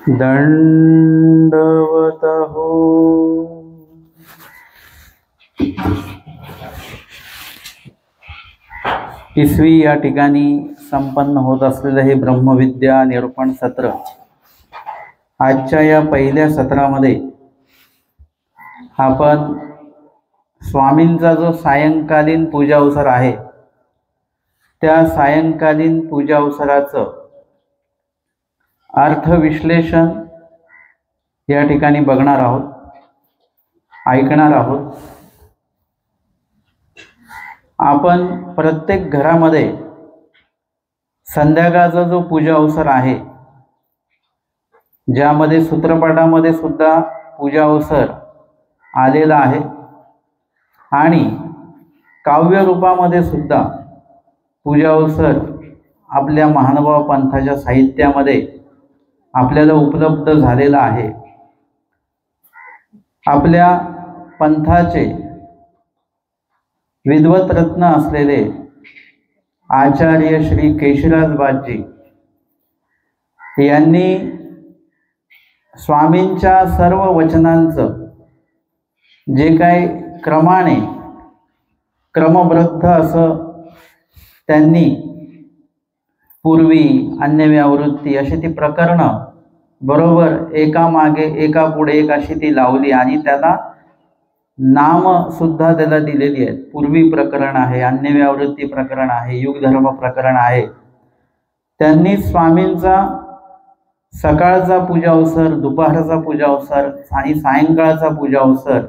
दंडवत हो। इसवी या ठिकाणी संपन्न होत असलेले हे ब्रह्मविद्या निरूपण सत्र, आजच्या या पहिल्या सत्रामध्ये आपण स्वामींचा जो सायंकालीन पूजा अवसर आहे, त्या सायंकालीन पूजा अवसराचं अर्थविश्लेषण या ठिकाणी बघणार आहोत, ऐकणार आहोत। आपण प्रत्येक घरामध्ये संध्याकाळचा जो पूजा अवसर आहे, ज्यामध्ये सूत्रपाठामध्ये सुद्धा पूजा अवसर आलेला आहे आणि काव्य रूपामध्ये सुद्धा पूजा अवसर आपल्या महानुभाव पंथाच्या साहित्यामध्ये आपल्याला उपलब्ध झालेला आहे। आपल्या पंथाचे विद्वत रत्न असलेले आचार्य श्री केशराजबाजी यांनी स्वामींच्या सर्व वचनांचं जे काही क्रमाने क्रमबद्ध असं त्यांनी पूर्वी अन्यव्यावृत्ती अशी ती प्रकरणं बरोबर एकामागे एका पुढे एक अशी ती लावली आणि त्याला नाम सुद्धा त्याला दिलेली आहेत। पूर्वी प्रकरण आहे, अन्यव्यावृत्ती प्रकरण आहे, युगधर्म प्रकरण आहे। त्यांनी स्वामींचा सकाळचा पूजा अवसर, दुपारचा पूजा अवसर आणि सायंकाळचा पूजा अवसर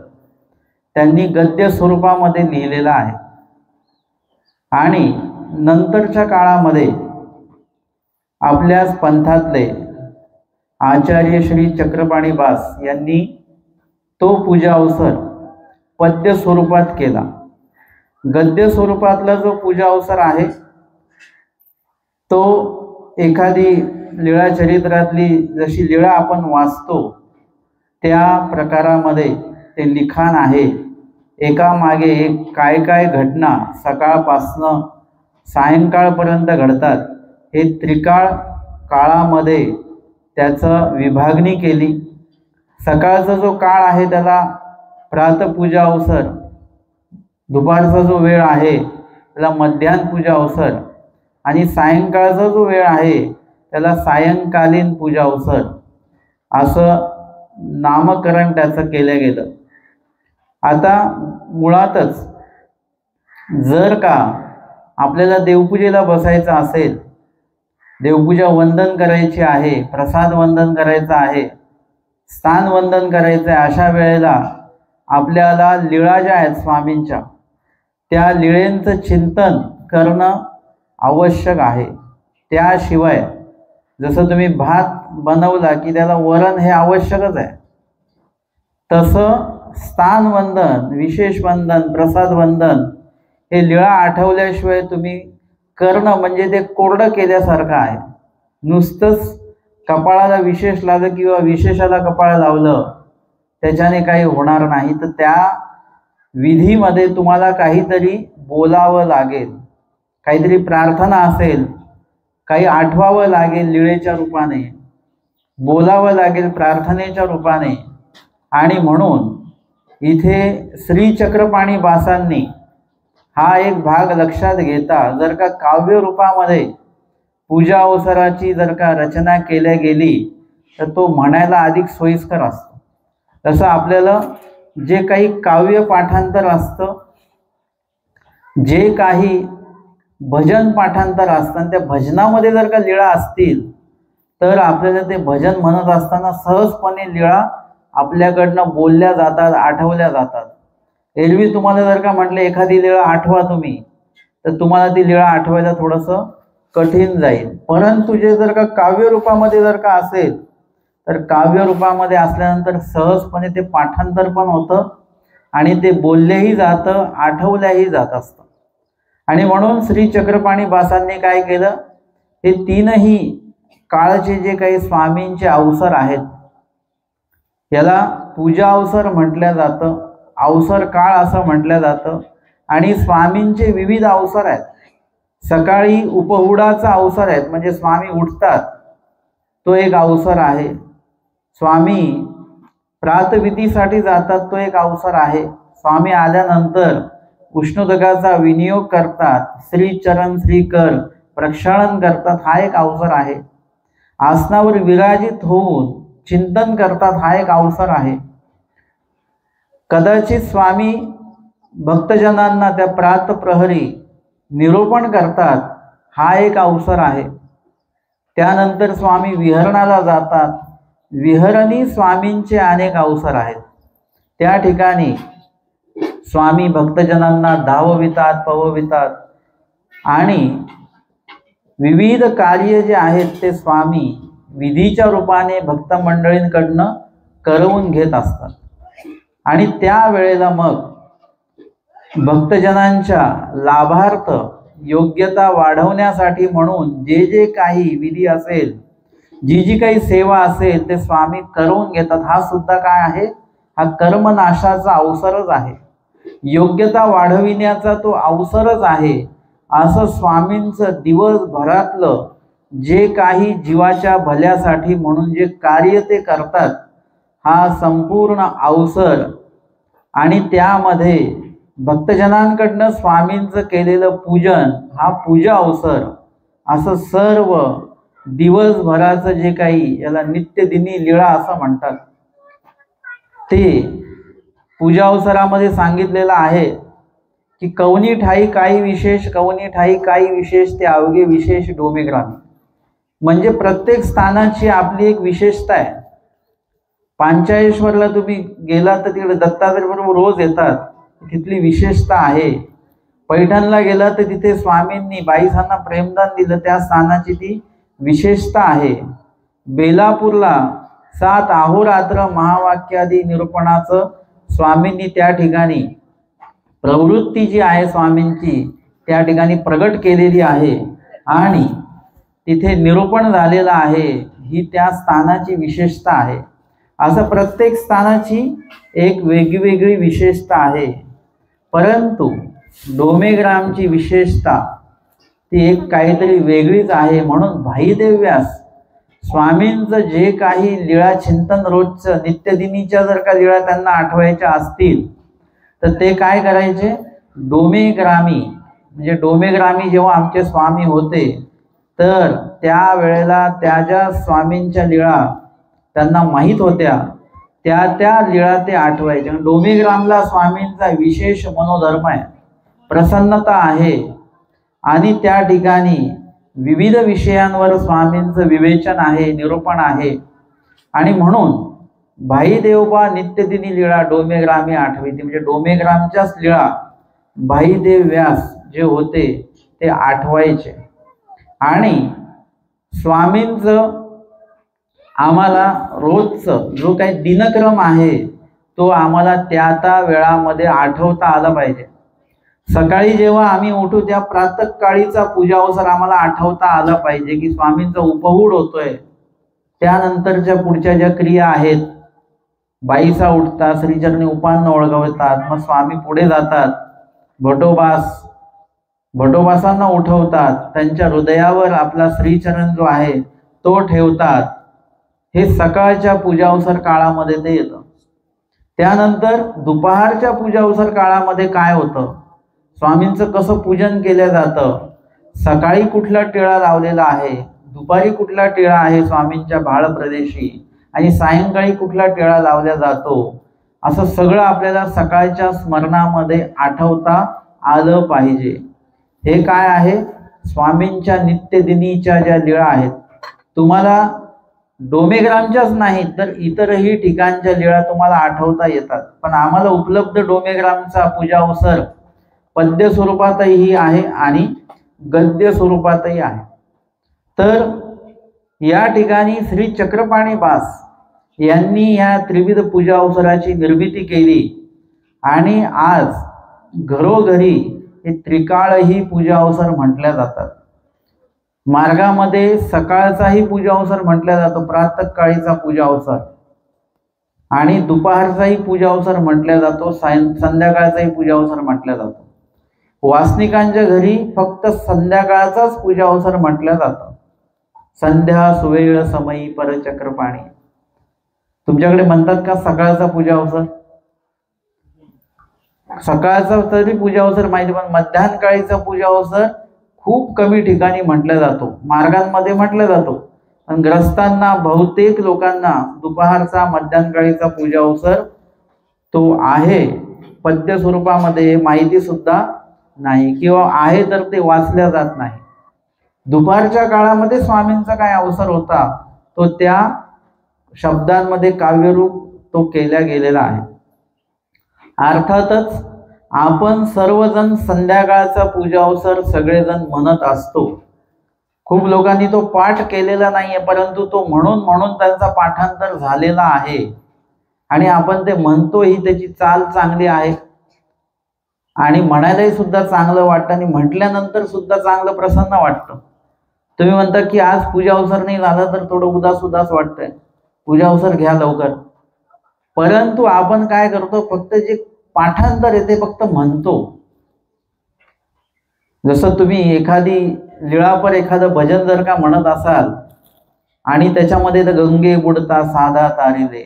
त्यांनी गद्य स्वरूपामध्ये लिहिलेला आहे। आणि नंतरच्या काळामध्ये आपल्याच पंथातले आचार्य श्री चक्रपाणी बास यांनी तो पूजा अवसर पद्य स्वरूपात केला। गद्य स्वरूपातला जो पूजा अवसर आहे तो एखादी लीळा चरित्रातली जशी लीळा आपण वाचतो त्या प्रकारामध्ये ते लिखाण आहे। एकामागे एक काय काय घटना सकाळपासनं सायंकाळपर्यंत घडतात, हे त्रिकाळ काळामध्ये त्याचं विभागणी केली। सकाळचा जो काळ आहे त्याला प्रातपूजा अवसर, दुपारचा जो वेळ आहे त्याला मध्यान्ह पूजा अवसर आणि सायंकाळचा जो वेळ आहे त्याला सायंकालीन पूजा अवसर असं नामकरण त्याचं केलं गेलं। आता मुळातच जर का आपल्याला देवपूजेला बसायचं असेल, देवपूजा वंदन करायची आहे, प्रसाद वंदन करायचा आहे, स्थान वंदन करायचं आहे, अशा वेळेला आपल्याला लीळा ज्या आहेत स्वामींच्या त्या लीळेंचं चिंतन करणं आवश्यक आहे। त्याशिवाय जसं तुम्ही भात बनवला की त्याला वरण हे आवश्यकच आहे, तसं स्थान वंदन, विशेष वंदन, प्रसाद वंदन हे लीळा आठवल्याशिवाय तुम्ही करणं म्हणजे ते कोरडं केल्यासारखं आहे। नुसतंच कपाळाला विशेष लावलं किंवा विशेषाला कपाळ लावलं त्याच्याने काही होणार नाही, तर त्या विधीमध्ये तुम्हाला काहीतरी बोलावं लागेल, काहीतरी प्रार्थना असेल, काही आठवावं लागेल, लीळेच्या रूपाने बोलावं लागेल, प्रार्थनेच्या रूपाने। आणि म्हणून इथे श्री चक्रपाणी बासांनी हा एक भाग लक्षात घेता जर का काव्य रूपामध्ये पूजा अवसराची जर का रचना केल्या गेली तर तो म्हणायला अधिक सोयीस्कर असतो। तसं आपल्याला जे काही काव्य पाठांतर असतं, जे काही भजन पाठांतर असतं, त्या भजनामध्ये जर का लीळा असतील तर आपल्याला ते भजन म्हणत असताना सहजपणे लीळा आपल्याकडनं बोलल्या जातात, आठवल्या जातात। एरवी तुम्हाला जर का म्हटलं एखादी लीळा आठवा तुम्ही, तर तुम्हाला ती लीळा आठवायला थोडंसं कठीण जाईल। परंतु जे जर का काव्य रूपामध्ये जर का असेल तर काव्य रूपामध्ये असल्यानंतर सहजपणे ते पाठांतर पण होतं आणि ते बोललेही जातं, आठवल्याही जात असतं। आणि म्हणून श्री चक्रपाणी बासांनी काय केलं, हे तीनही काळचे जे काही स्वामींचे अवसर आहेत याला पूजा अवसर म्हटलं जातं, अवसर काळ असं म्हटलं जातं। आणि स्वामींचे विविध अवसर आहेत। सकाळी उपहुडाचा अवसर आहे, म्हणजे स्वामी उठतात तो एक अवसर आहे। स्वामी प्रातविधीसाठी जातात, तो एक अवसर आहे। स्वामी आल्यानंतर उष्णोदकाचा विनियोग करतात, श्रीचरण श्रीकर प्रक्षालन करतात, हा एक अवसर आहे। आसनावर विराजित होऊन चिंतन करतात, हा एक अवसर आहे। कदाचित स्वामी भक्तजनांना त्या प्रात प्रहरी निरोपण करतात, हा एक अवसर आहे। त्यानंतर स्वामी विहरणाला जातात, विहरणी स्वामींचे अनेक अवसर आहेत। त्या ठिकाणी स्वामी भक्तजनांना धाववितात, पववितात आणि विविध कार्य जे आहेत ते स्वामी विधीच्या रूपाने भक्त मंडळींकडनं करवून घेत असतात। आणि त्यावेळेला मग भक्तजनांच्या लाभार्थ योग्यता वाढवण्यासाठी म्हणून जे जे काही विधी असेल, जी जी काही सेवा असेल ते स्वामी करवून घेतात। हा सुद्धा काय आहे, हा कर्मनाशाचा अवसरच आहे, योग्यता वाढविण्याचा तो अवसरच आहे। असं स्वामींचं दिवसभरातलं जे काही जीवाच्या भल्यासाठी म्हणून जे कार्य ते करतात, हा संपूर्ण अवसर आणि त्यामध्ये भक्तजनांकडनं स्वामींचं केलेलं पूजन, हा पूजा अवसर, असं सर्व दिवसभराचं जे काही याला नित्यदिनी लीळा असं म्हणतात, ते पूजा अवसरामध्ये सांगितलेलं आहे की कवनी ठाई काही विशेष, कवनी ठाई काही विशेष, ते अवघे विशेष डोमेग्रामी। म्हणजे प्रत्येक स्थानाची आपली एक विशेषता आहे। पांचाळेश्वरला तुम्ही गेलात तर तिकडे दत्तात्रय बरोबर रोज येतात, तिथली विशेषता आहे। पैठणला गेला तर तिथे स्वामींनी बाईसांना प्रेमदान दिलं, त्या स्थानाची ती विशेषता आहे। बेलापूरला 7 अहोरात्र महावाक्यादी निरूपणाचं स्वामींनी त्या ठिकाणी प्रवृत्ती जी आहे स्वामींची त्या ठिकाणी प्रगट केलेली आहे आणि तिथे निरूपण झालेलं आहे, ही त्या स्थानाची विशेषता आहे। असं प्रत्येक स्थानाची एक वेगवेगळी विशेषता आहे। परंतु डोमेग्रामची विशेषता ती एक काहीतरी वेगळीच आहे। म्हणून भाईदेव व्यास स्वामींचं जे काही लीळा चिंतन रोजचं नित्यदिनीच्या जर का लीळा त्यांना आठवायच्या असतील तर ते काय करायचे, डोमेग्रामी, म्हणजे डोमेग्रामी जेव्हा आमचे स्वामी होते तर त्या वेळेला त्या ज्या स्वामींच्या लीळा त्यांना माहीत होत्या त्या त्या लीळा ते आठवायचे। डोमेग्रामला स्वामींचा विशेष मनोधर्म आहे, प्रसन्नता आहे आणि त्या ठिकाणी विविध विषयांवर स्वामींचं विवेचन आहे, निरूपण आहे। आणि म्हणून भाई देवबा नित्यदिनी लीळा डोमेग्रामी आठविते, म्हणजे डोमेग्रामच्याच लीळा भाईदेव व्यास जे होते ते आठवायचे। आणि स्वामींचं आम्हाला रोजचं जो काही दिनक्रम आहे तो आम्हाला त्या वेळामध्ये आठवता आला पाहिजे। सकाळी जेव्हा आम्ही उठू त्या प्रातःकाळीचा पूजा अवसर आम्हाला आठवता आला पाहिजे की स्वामींचा उपहूड होतोय। त्यानंतरच्या पुढच्या ज्या क्रिया आहेत, बाईसा उठतात, श्रीचरणी उपान्न ओळगवतात, मग स्वामी पुढे जातात, भटोबासांना उठवतात, त्यांच्या हृदयावर आपला श्रीचरण जो आहे तो ठेवतात। हे सकाळच्या पूजा अवसर काळामध्ये ते येतं। त्यानंतर दुपारच्या पूजा अवसर काळामध्ये काय होतं, स्वामींचं कसं पूजन केलं जातं, सकाळी कुठला टिळा लावलेला आहे, दुपारी कुठला टिळा आहे स्वामींच्या भाळ प्रदेशी आणि सायंकाळी कुठला टिळा लावला जातो, असं सगळं आपल्याला सकाळच्या स्मरणामध्ये आठवता आलं पाहिजे। हे काय आहे, स्वामींच्या नित्यदिनीच्या ज्या लीळा आहेत, तुम्हाला डोमेग्रामच्याच नाही तर इतरही ठिकाणच्या लीळा तुम्हाला आठवता येतात। पण आम्हाला उपलब्ध डोमेग्रामचा पूजा अवसर पद्य स्वरूपातही आहे आणि गद्य स्वरूपातही आहे। तर या ठिकाणी श्री चक्रपाणी बास यांनी या त्रिविध पूजा अवसराची निर्मिती केली आणि आज घरोघरी हे त्रिकाळही पूजा अवसर म्हटल्या जातात। मार्गामध्ये सकाळचाही पूजा अवसर म्हटला जातो, प्रातःकाळीचा पूजा अवसर, आणि दुपारचाही पूजा अवसर म्हटला जातो, संध्याकाळचाही पूजा अवसर म्हटला जातो। वासनिकांच्या घरी फक्त संध्याकाळचाच पूजा अवसर म्हटलं जातं, संध्या सुवेळ समयी परचक्रपाणी। तुमच्याकडे म्हणतात का सकाळचा पूजा अवसर? सकाळचा तरी पूजा अवसर माहिती, पण मध्यान्ह काळीचा पूजा अवसर खूप कमी ठिकाणी म्हटला जातो, मार्गांमध्ये म्हटला जातो, पण ग्रस्तांना बहुतेक लोकांना दुपारचा मध्यान्ह काळीचा पूजा अवसर तो आहे पद्य स्वरूपामध्ये माहिती सुद्धा नाही, किंवा आहे तर ते वाचल्या जात नाही. दुपारच्या काळामध्ये स्वामींचा काय अवसर होता तो त्या शब्दांमध्ये काव्यरूप तो केला गेलेला आहे. अर्थातच आपण सर्वजण संध्याकाळचा पूजा अवसर सगळेजण म्हणत असतो. खूप लोकांनी तो पाठ केलेला नाहीये, परंतु तो म्हणून त्यांचा पाठांतर झालेला आहे आणि आपण ते म्हणतो ही त्याची चाल चांगली आहे आणि म्हणायलाही सुद्धा चांगलं वाटतं आणि म्हटल्यानंतर सुद्धा चांगलं प्रसन्न वाटतं. तुम्ही म्हणता की आज पूजा अवसर नाही झाला तर थोडं उदास वाटतंय, पूजा अवसर घ्या लवकर, परंतु आपण काय करतो, फक्त जे पाठांतर येते फक्त म्हणतो. जसं तुम्ही एखादी लीळापर एखादं भजन जर का म्हणत असाल आणि त्याच्यामध्ये गंगे बुडता साधा तारिले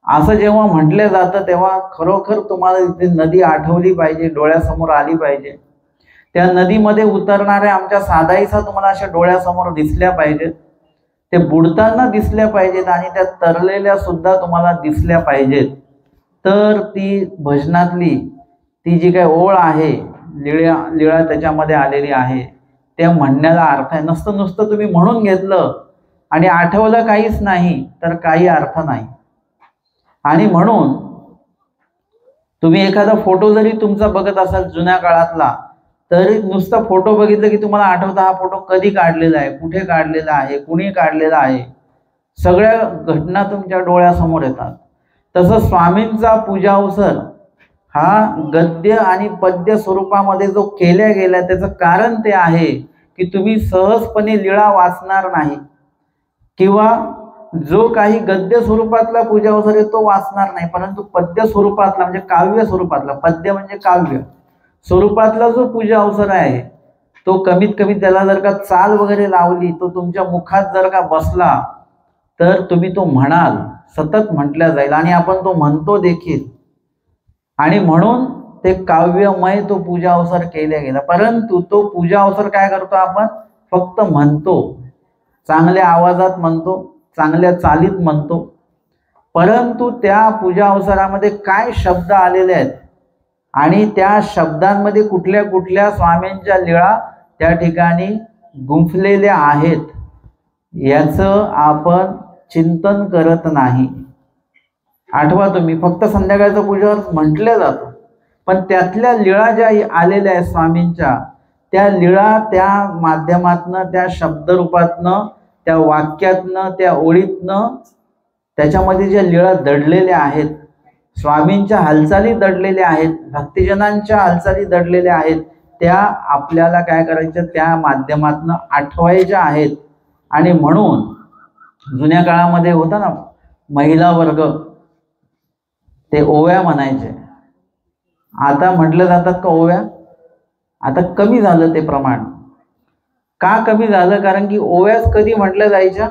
असं जेव्हा म्हटलं जातं तेव्हा खरोखर तुम्हाला इथे नदी आठवली पाहिजे, डोळ्यासमोर आली पाहिजे. त्या नदीमध्ये उतरणाऱ्या आमच्या साधाईचा तुम्हाला अशा डोळ्यासमोर दिसल्या पाहिजेत, ते बुडताना दिसल्या पाहिजेत आणि त्या तरलेल्या सुद्धा तुम्हाला दिसल्या पाहिजेत. तर ती भजनातली ती जी काही ओळ आहे, लीळा त्याच्यामध्ये आलेली आहे, त्या म्हणण्याला अर्थ आहे. नुसतं तुम्ही म्हणून घेतलं आणि आठवलं काहीच नाही तर काही अर्थ नाही. आणि म्हणून तुम्ही एखादा फोटो जरी तुमचा बघत असाल जुन्या काळातला, तरी नुसता फोटो बघितलं की तुम्हाला आठवतं हा फोटो कधी काढलेला आहे, कुठे काढलेला आहे, कुणी काढलेला आहे, सगळ्या घटना तुमच्या डोळ्यासमोर येतात. तसं स्वामींचा पूजा अवसर हा गद्य आणि पद्य स्वरूपामध्ये जो केल्या गेला त्याचं कारण ते आहे की तुम्ही सहजपणे लीळा वाचणार नाही, किंवा जो काही गद्य स्वरूपातला पूजा अवसर आहे तो वाचणार नाही, परंतु पद्य स्वरूपातला म्हणजे काव्य स्वरूपातला, पद्य म्हणजे काव्य स्वरूपातला जो पूजा अवसर आहे तो कमीत कमी त्याला जर का चाल वगैरे लावली, तो तुमच्या मुखात जर का बसला तर तुम्ही तो म्हणाल, सतत म्हटल्या जाईल आणि आपण तो म्हणतो देखील. आणि म्हणून ते काव्यमय तो पूजा अवसर केला गेला. परंतु तो पूजा अवसर काय करतो, आपण फक्त म्हणतो, चांगल्या आवाजात म्हणतो, चांगल्या चालीत म्हणतो, परंतु त्या पूजा अवसरामध्ये काय शब्द आलेले आहेत आणि त्या शब्दांमध्ये कुठल्या कुठल्या स्वामींच्या लीळा त्या ठिकाणी गुंफलेल्या आहेत याचं आपण चिंतन करत नाही. आठवा तुम्ही, फक्त संध्याकाळचं पूजावर म्हटलं जातं, पण त्यातल्या लीळा ज्या आलेल्या आहेत स्वामींच्या, त्या लीळा त्या माध्यमातनं, त्या शब्दरूपातनं, त्या वाक्यातनं, त्या ओळीतनं त्याच्यामध्ये ज्या लीळा दडलेल्या आहेत, स्वामींच्या हालचाली दडलेल्या आहेत, भक्तिजनांच्या हालचाली दडलेल्या आहेत, त्या आपल्याला काय करायच्या, त्या माध्यमातनं आठवायच्या आहेत. आणि म्हणून जुन्या काळामध्ये होता ना महिला वर्ग, ते ओव्या म्हणायचे. आता म्हटलं जातात का ओव्या? आता कमी झालं ते प्रमाण. का कमी झालं? कारण की ओव्याच कधी म्हटल्या जायच्या,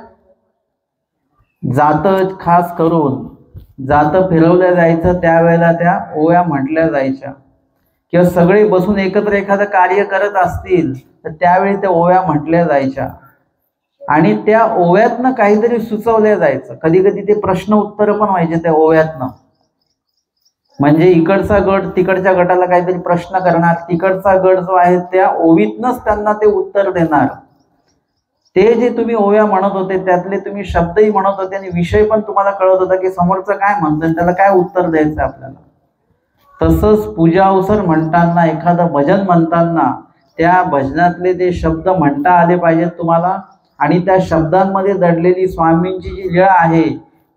जातं खास करून जातं फिरवल्या जायचं त्यावेळेला त्या ओव्या म्हटल्या जायच्या, किंवा सगळे बसून एकत्र एखादं कार्य करत असतील तर त्यावेळी त्या ओव्या म्हटल्या जायच्या. आणि त्या ओव्यातनं काहीतरी सुचवल्या जायचं. कधी कधी ते प्रश्न उत्तर पण व्हायचे त्या ओव्यातनं. म्हणजे इकडचा गट तिकडच्या गटाला काहीतरी प्रश्न करणार, तिकडचा गट जो आहे त्या ओवीतनंच त्यांना ते उत्तर देणार. ते जे तुम्ही ओव्या म्हणत होते त्यातले तुम्ही शब्दही म्हणत होते आणि विषय पण तुम्हाला कळत होता की समोरचं काय म्हणतोय, त्याला काय उत्तर द्यायचं आपल्याला. तसंच पूजा अवसर म्हणताना, एखादं भजन म्हणताना त्या भजनातले ते शब्द म्हणता आले पाहिजेत तुम्हाला, आणि त्या शब्दांमध्ये दडलेली स्वामींची जी लीळा आहे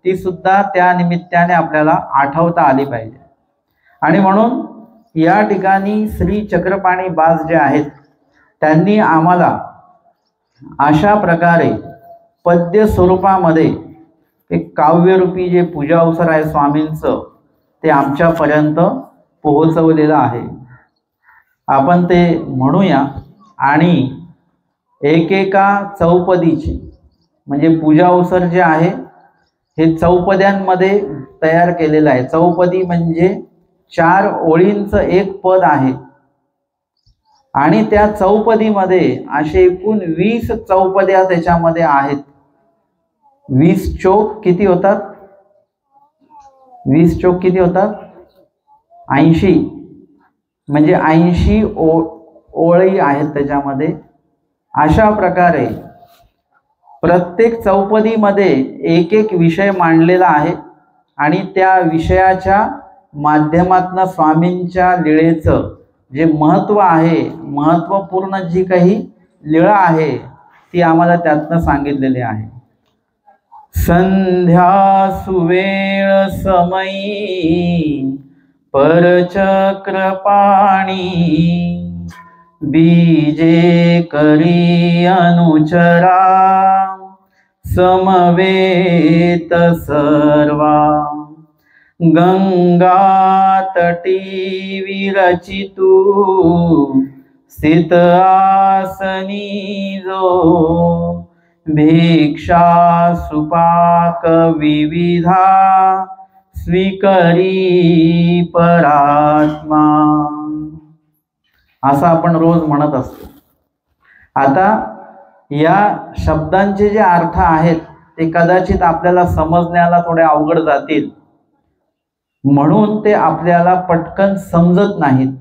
ती सुद्धा त्या निमित्ताने आपल्याला आठवता आली पाहिजे. आणि म्हणून या ठिकाणी श्री चक्रपाणी बास जे आहेत त्यांनी आम्हाला अशा प्रकारे पद्य स्वरूपामध्ये एक काव्यरूपी जे पूजा अवसर आहे स्वामींचं ते आमच्यापर्यंत पोहोचवलेलं आहे. आपण ते म्हणूया आणि एकेका चौपदीची म्हणजे पूजा अवसर जे आहे हे चौपद्यांमध्ये तयार केलेलं आहे। चौपदी म्हणजे 4 ओळींचं एक पद आहे आणि त्या चौपदीमध्ये असे एकूण 20 चौपद्या त्याच्यामध्ये आहेत। 20 चौक किती होतात? 20 चौक किती होतात? 80, म्हणजे 80 ओळी आहेत त्याच्यामध्ये। अशा प्रकारे प्रत्येक चौपदीमध्ये एक एक विषय मांडलेला आहे आणि त्या विषयाच्या माध्यमातून स्वामींच्या लीळेचं जे महत्त्व आहे, महत्त्वपूर्ण जी काही लीळा आहे ती आम्हाला त्यातनं सांगितलेली आहे। संध्या सुवेळ समयी परचक्रपाणी, बीजे करी अनुचरा समवेत सर्वा, गंगा तटी विरचितु स्थित आसनी जो, भिक्षा सुपाक विविधा स्वीकरी परात्मा, असं आपण रोज म्हणत असतो। आता या शब्दांचे जे अर्थ आहेत ते कदाचित आपल्याला समजण्याला थोडे अवघड जातील, म्हणून ते आपल्याला पटकन समजत नाहीत।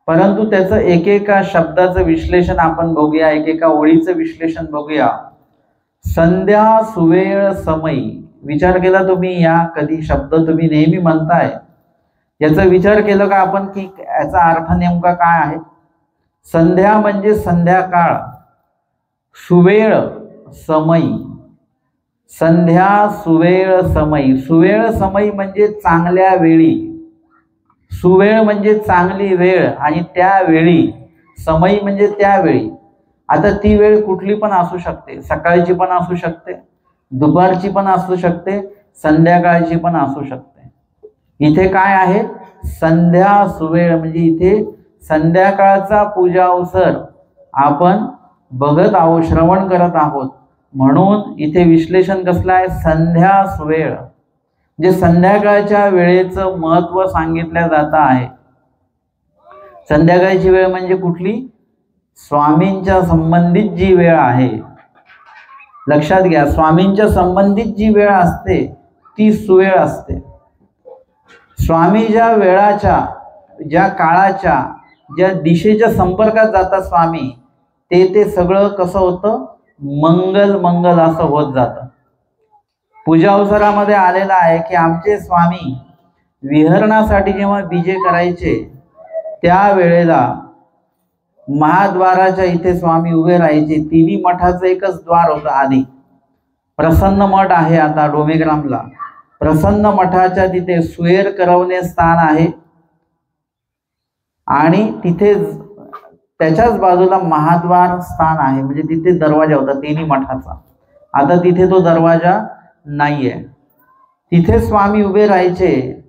परंतु त्याचं एकेका शब्दाचं विश्लेषण आपण बघूया, एकेका ओळीचं विश्लेषण बघूया। संध्या सुवेळ समयी, विचार केला तुम्ही या कधी शब्द तुम्ही नेहमी म्हणताय, याचा विचार केला का आपण की याचा अर्थ नेमका काय आहे? संध्या म्हणजे संध्याकाळ, सुवेळ समयी, संध्या सुवेळ समयी, सुवेळ समयी म्हणजे चांगल्या वेळी, सुवेळ म्हणजे चांगली वेळ आणि त्या वेळी, समयी म्हणजे त्यावेळी। आता ती वेळ कुठली पण असू शकते, सकाळची पण असू शकते, दुपारची पण असू शकते, संध्याकाळची पण असू शकते। इथे काय आहे? संध्या सुवेळ म्हणजे इथे संध्याकाळचा पूजा अवसर आपण बघत आहोत, श्रवण करत आहोत, म्हणून इथे विश्लेषण कसलं आहे? संध्या सुवेळ म्हणजे संध्याकाळच्या वेळेचं महत्त्व सांगितलं जात आहे। संध्याकाळची वेळ म्हणजे कुठली? स्वामींच्या संबंधित जी वेळ आहे, लक्षात घ्या, स्वामींच्या संबंधित जी वेळ असते ती सुवेळ असते। स्वामी ज्या वेळाच्या, ज्या काळाच्या, ज्या दिशेच्या संपर्कात जातात स्वामी, ते सगळं कसं होतं? मंगल मंगल असं होत जातं। पूजा अवसरामध्ये आलेला आहे की आमचे स्वामी विहरणासाठी जेव्हा बीजे करायचे त्या वेळेला महाद्वाराच्या इथे स्वामी उभे राहायचे। तिन्ही मठाचं एकच द्वार होतं आधी। प्रसन्न मठ आहे आता डोमेग्रामला, प्रसन्न मठाच्या तिथे सुएर करवणे स्थान आहे आणि तिथे त्याच्याच बाजूला महाद्वार स्थान आहे, म्हणजे तिथे दरवाजा होता तिन्ही मठाचा। आता तिथे तो दरवाजा नाहीये। तिथे स्वामी उभे राहायचे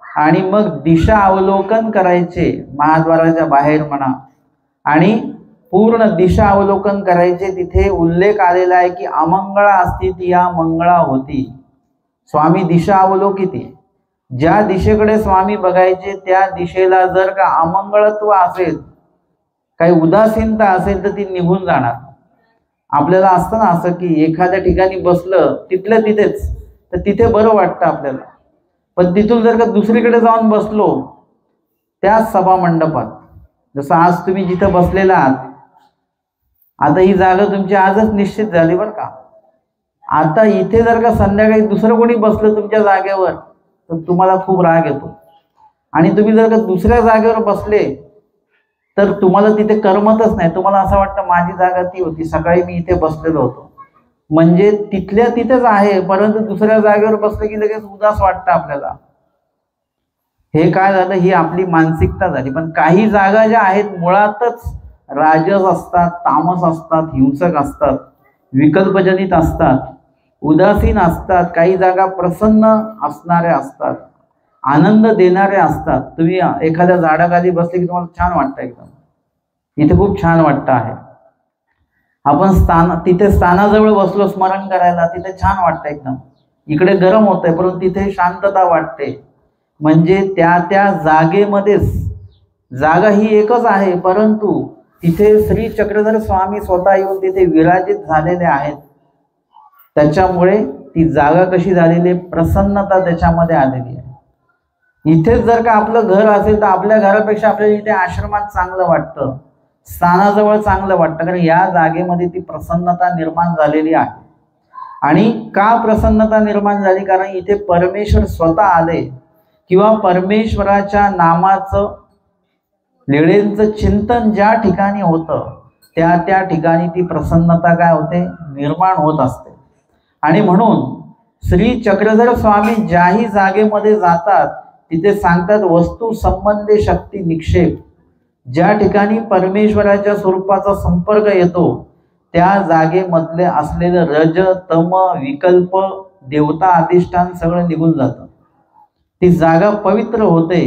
आणि मग दिशा अवलोकन करायचे महाद्वाराच्या बाहेर म्हणा, आणि पूर्ण दिशा अवलोकन करायचे। तिथे उल्लेख आलेला आहे की अमंगळा अस्थिती या मंगळा होती। स्वामी दिशा अवलोकिती, ज्या दिशेकडे स्वामी बघायचे त्या दिशेला जर का अमंगळत्व असेल, काही उदासीनता असेल तर ती निघून जाणार। आपल्याला असतं ना असं की एखाद्या ठिकाणी बसलं तिथल्या तिथेच तर तिथे बरं वाटतं आपल्याला, पण तिथून जर का दुसरीकडे जाऊन बसलो त्या सभा मंडपात, जसं आज तुम्ही जिथं बसलेला आहात, आता ही जागा तुमची आजच निश्चित झाली बरं का। आता इथे जर का संध्याकाळी दुसरं कोणी बसलं तुमच्या जागेवर तर तुम्हाला खूप राग येतो, आणि तुम्ही जर का दुसऱ्या जागेवर बसले तर तुम्हाला तिथे करमतच नाही। तुम्हाला असं वाटतं माझी जागा ती होती, सकाळी मी इथे बसलेलो होतो, म्हणजे तिथल्या तिथेच आहे, परंतु दुसऱ्या जागेवर बसले की लगेच उदास वाटतं आपल्याला। हे काय झालं? ही आपली मानसिकता झाली। पण काही जागा ज्या आहेत मुळातच राजस असतात, तामस असतात, हिंसक असतात, विकल्पजनित असतात, उदासीन असतात, काही जागा प्रसन्न असणाऱ्या असतात, आनंद देणाऱ्या असतात। तुम्ही एखाद्या झाडाखाली बसले की तुम्हाला छान वाटतं, एकदम इथे खूप छान वाटतं आहे। आपण तिथे स्थानाजवळ बसलो स्मरण करायला, तिथे छान वाटतं एकदम, इकडे गरम होतंय परंतु तिथे शांतता वाटते. म्हणजे त्या त्या जागेमध्येच, जागा ही एकच आहे परंतु तिथे श्री चक्रधर स्वामी स्वतः येऊन तिथे विराजित झालेले आहेत. त्याच्यामुळे ती जागा कशी झालेली, प्रसन्नता त्याच्यामध्ये आलेली आहे. इथेच जर का आपलं घर असेल तर आपल्या घरापेक्षा आपल्याला इथे आश्रमात चांगलं वाटतं, स्थानाजवळ चांगलं वाटतं, कारण या जागेमध्ये ती प्रसन्नता निर्माण झालेली आहे. आणि का प्रसन्नता निर्माण झाली, कारण इथे परमेश्वर स्वतः आले किंवा परमेश्वराच्या नामाचं लीळेंचं चिंतन ज्या ठिकाणी होतं त्या त्या ठिकाणी ती प्रसन्नता काय होते, निर्माण होत असते. आणि म्हणून श्री चक्रधर स्वामी ज्याही जागेमध्ये जातात तिथे सांगतात वस्तू संबंधे शक्ती निक्षेप. ज्या ठिकाणी परमेश्वराच्या स्वरूपाचा संपर्क येतो त्या जागेमधले असलेलं रज तम विकल्प देवता अधिष्ठान सगळं निघून जातं. ती जागा पवित्र होते.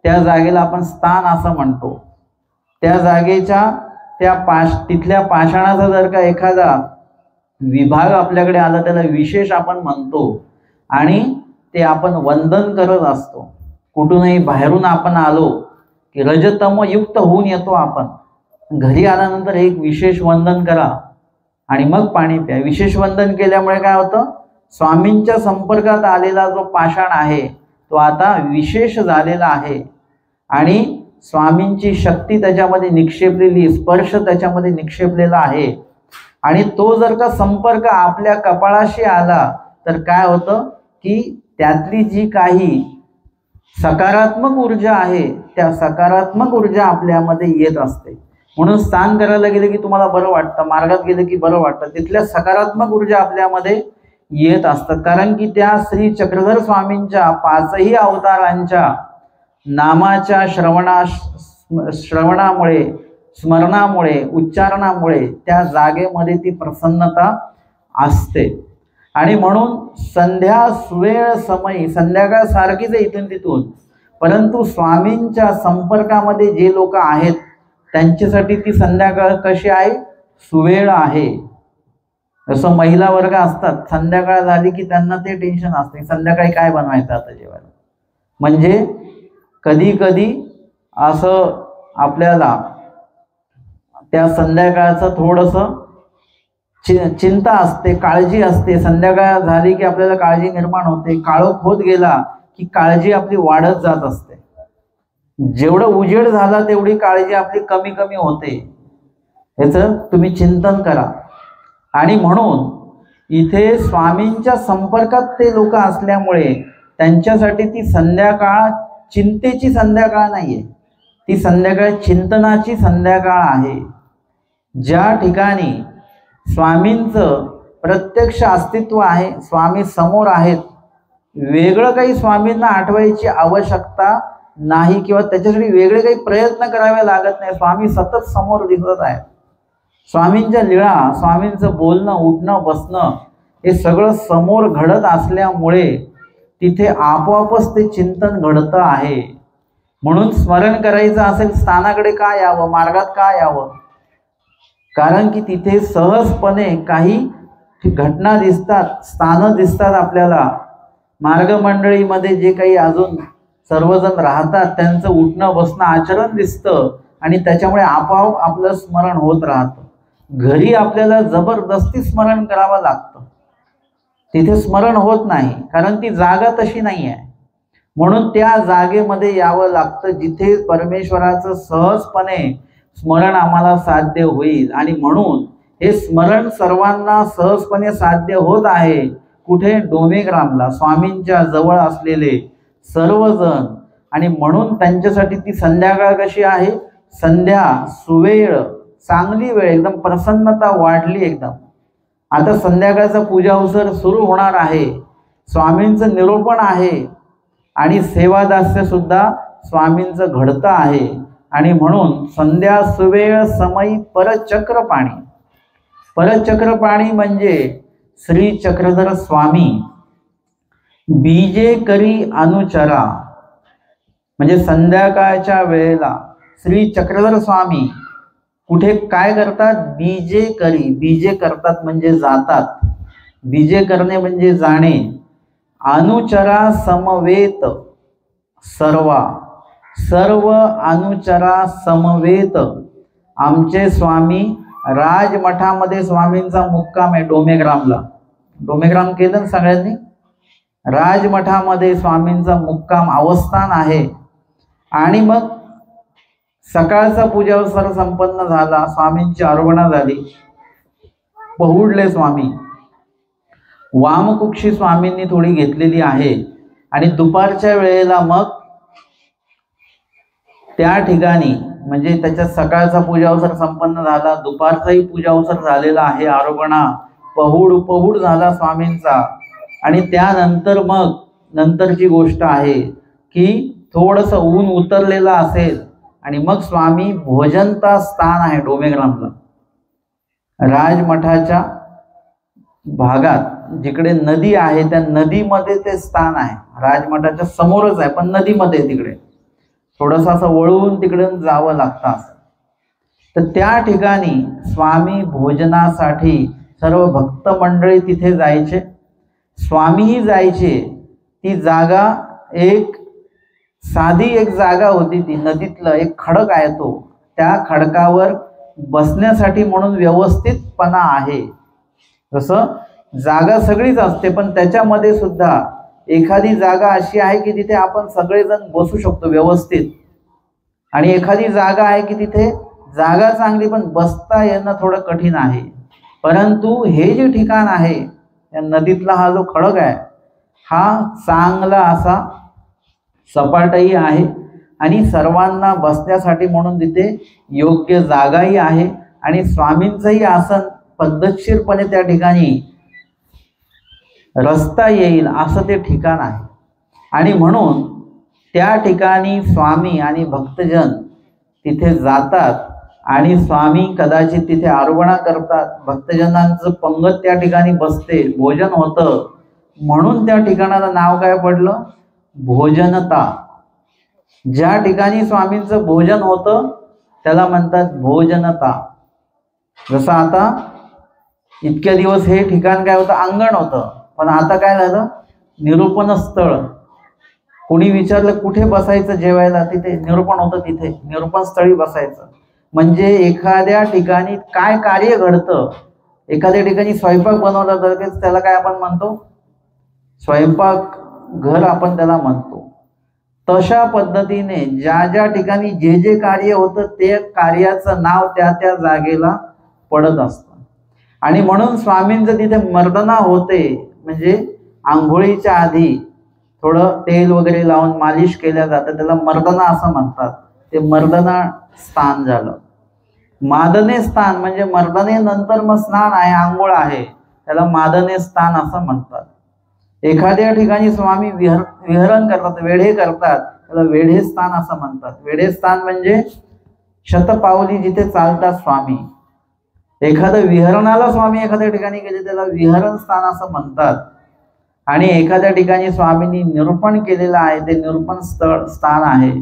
त्या जागेला आपण स्थान असं म्हणतो. त्या जागेच्या तिथल्या पाषाणाचा जर का एखादा विभाग आपल्याकडे आला त्याला विशेष आपण म्हणतो आणि ते आपण वंदन करत असतो. कुठूनही बाहेरून आपण आलो की रजतम युक्त होऊन येतो. आपण घरी आल्यानंतर एक विशेष वंदन करा आणि मग पाणी प्या. विशेष वंदन केल्यामुळे काय होतं, स्वामींच्या संपर्कात आलेला जो पाषाण आहे तो आता विशेष झालेला आहे आणि स्वामींची शक्ती त्याच्यामध्ये निक्षेपलेली, स्पर्श त्याच्यामध्ये निक्षेपलेला आहे. आणि तो जर का संपर्क आपल्या कपाळाशी आला तर काय होतं की त्यातली जी काही सकारात्मक ऊर्जा आहे त्या सकारात्मक ऊर्जा आपल्यामध्ये येत असते. म्हणून स्नान करायला गेले की तुम्हाला बरं वाटतं, मार्गात गेले की बरं वाटतं, तिथल्या सकारात्मक ऊर्जा आपल्यामध्ये येत असतात. कारण की त्या श्री चक्रधर स्वामींच्या 5ही अवतारांच्या नामाच्या श्रवणामुळे, स्मरणामुळे, उच्चारणामुळे त्या जागेमध्ये ती प्रसन्नता असते. आणि म्हणून संध्या सुवेळ समयी, संध्याकाळ सारखीच आहे इथून तिथून, परंतु स्वामींच्या संपर्कामध्ये जे लोक आहेत त्यांच्यासाठी ती संध्याकाळ कशी आहे, सुवेळ आहे. जसं महिला वर्ग असतात, संध्याकाळ झाली की त्यांना ते टेन्शन असते संध्याकाळी काय बनवायचं आता जेवायला. म्हणजे कधी कधी असं आपल्याला त्या संध्याकाळचं थोडंसं चिंता असते, काळजी असते. संध्याकाळ झाली की आपल्याला काळजी निर्माण होते. काळोख होत गेला की काळजी आपली वाढत जात असते. जेवढं उजेड झाला तेवढी काळजी आपली कमी कमी होते. याचं तुम्ही चिंतन करा. आणि म्हणून इथे स्वामींच्या संपर्कात ते लोक असल्यामुळे त्यांच्यासाठी ती संध्याकाळ चिंतेची संध्याकाळ नाहीये, ती संध्याकाळ चिंतनाची संध्याकाळ आहे. ज्या ठिकाणी स्वामींचं प्रत्यक्ष अस्तित्व आहे, स्वामी समोर आहेत, वेगळं काही स्वामींना आठवायची आवश्यकता नाही किंवा त्याच्यासाठी वेगळे काही प्रयत्न करावे लागत नाही. स्वामी सतत समोर दिसत आहेत. स्वामींच्या लीळा, स्वामींचं बोलणं, उठणं, बसणं हे सगळं समोर घडत असल्यामुळे तिथे आपोआपच ते चिंतन घडतं आहे. म्हणून स्मरण करायचं असेल स्थानाकडे का यावं, मार्गात का यावं, कारण की तिथे सहजपणे काही घटना दिसतात, स्थानं दिसतात आपल्याला. मार्गमंडळीमध्ये जे काही अजून सर्वजण राहतात त्यांचं उठणं बसणं आचरण दिसतं आणि त्याच्यामुळे आपोआप आपलं स्मरण होत राहतं. घरी आपल्याला जबरदस्ती स्मरण करावं लागतं, तिथे स्मरण होत नाही कारण ती जागा तशी नाही आहे. म्हणून त्या जागेमध्ये यावं लागतं जिथे परमेश्वराचं सहजपणे स्मरण आम्हाला साध्य होईल. आणि म्हणून हे स्मरण सर्वांना सहजपणे साध्य होत आहे. कुठे, डोमेग्रामला स्वामींच्या जवळ असलेले सर्वजण. आणि म्हणून त्यांच्यासाठी ती संध्याकाळ कशी आहे, संध्या सुवेळ, चांगली वेळ, एकदम प्रसन्नता वाढली एकदम. आता संध्याकाळचा पूजा अवसर सुरू होणार आहे, स्वामींचं निरूपण आहे आणि सेवादास्य सुद्धा स्वामींचं घडतं आहे. आणि म्हणून संध्या सुवेळ समयी परचक्रपाणी. परचक्रपाणी म्हणजे श्री चक्रधर स्वामी बीजे करी अनुचरा. म्हणजे संध्याकाळच्या वेळेला श्री चक्रधर स्वामी कुठे काय करतात, बीजे करी, बीजे करतात म्हणजे जातात. बीजे करणे म्हणजे जाणे. अनुचरा समवेत सर्वा, सर्व अनुचरा समवेत आमचे स्वामी राजमठामध्ये स्वामींचा मुक्काम आहे डोमेग्रामला. डोमेग्राम केलं ना सगळ्यांनी. राजमठामध्ये स्वामींचा मुक्काम अवस्थान आहे. आणि मग सकाळचा पूजावसर संपन्न झाला, स्वामींची आरोहणा झाली, पहुडले स्वामी. वामकुक्षी स्वामींनी थोडी घेतलेली आहे. आणि दुपारच्या वेळेला मग त्या ठिकाणी म्हणजे त्याच्या सकाळचा पूजावसर संपन्न झाला, दुपारचाही पूजावसर झालेला आहे, आरोहणा पहुड झाला स्वामींचा. आणि त्यानंतर मग नंतरची गोष्ट आहे की थोडंसं ऊन उतरलेलं असेल आणि मग स्वामी भोजनता स्थान आहे डोमेग्रामला, राजमठाच्या भागात जिकडे नदी आहे त्या नदीमध्ये ते स्थान आहे. राजमठाच्या समोरच आहे पण नदीमध्ये, तिकडे थोडंसं असं वळून तिकडे जावं लागतं. तर त्या ठिकाणी स्वामी भोजनासाठी सर्व भक्त मंडळी तिथे जायचे, स्वामीही जायचे. ती जागा एक साधी एक जागा होती, ती नदीतलं एक खडक आहे, तो त्या खडकावर बसण्यासाठी म्हणून व्यवस्थितपणा आहे. जसं जागा सगळीच असते पण त्याच्यामध्ये सुद्धा एखादी जागा अशी आहे की तिथे आपण सगळेजण बसू शकतो व्यवस्थित, आणि एखादी जागा आहे की तिथे जागा चांगली पण बसता येणं थोडं कठीण आहे. परंतु हे जे ठिकाण आहे या नदीतला हा जो खडक आहे हा चांगला असा सपाटही आहे आणि सर्वांना बसण्यासाठी म्हणून तिथे योग्य जागाही आहे. आणि स्वामींचंही आसन पद्धतशीरपणे त्या ठिकाणी रस्ता येईल असं ते ठिकाण आहे. आणि म्हणून त्या ठिकाणी स्वामी आणि भक्तजन तिथे जातात आणि स्वामी कदाचित तिथे आरोहणा करतात. भक्तजनांचं पंगत त्या ठिकाणी बसते, भोजन होतं, म्हणून त्या ठिकाणाला नाव काय पडलं, भोजनता. ज्या ठिकाणी स्वामींचं भोजन होतं त्याला म्हणतात भोजनता. जसं आता इतक्या दिवस हे ठिकाण काय होतं, अंगण होतं, पण आता काय झालं, निरूपण स्थळ. कोणी विचारलं कुठे बसायचं जेवायला, तिथे निरूपण होतं, तिथे निरूपण स्थळी बसायचं. म्हणजे एखाद्या ठिकाणी काय कार्य घडतं, एखाद्या ठिकाणी स्वयंपाक बनवला तर त्याला काय आपण म्हणतो, स्वयंपाक घर आपण त्याला म्हणतो. तशा पद्धतीने ज्या ज्या ठिकाणी जे जे कार्य होतं ते कार्याचं नाव त्या त्या जागेला पडत असतं. आणि म्हणून स्वामींचं तिथे मर्दना होते, म्हणजे आंघोळीच्या आधी थोडं तेल वगैरे लावून मालिश केल्या जातं, त्याला मर्दना असं म्हणतात. ते मर्दना स्थान झालं. मादने स्थान म्हणजे मर्दने नंतर मग स्नान आहे, आंघोळ आहे, त्याला मादने स्थान असं म्हणतात. एखाद्या ठिकाणी स्वामी विहरण करतात, वेढे करतात, त्याला वेढे स्थान असं म्हणतात. वेढे स्थान म्हणजे शतपावली जिथे चालतात स्वामी. एखाद्या विहरणाला स्वामी एखाद्या ठिकाणी गेले त्याला विहरण स्थान असं म्हणतात. आणि एखाद्या ठिकाणी स्वामींनी निरूपण केलेलं आहे ते निरूपण स्थान आहे.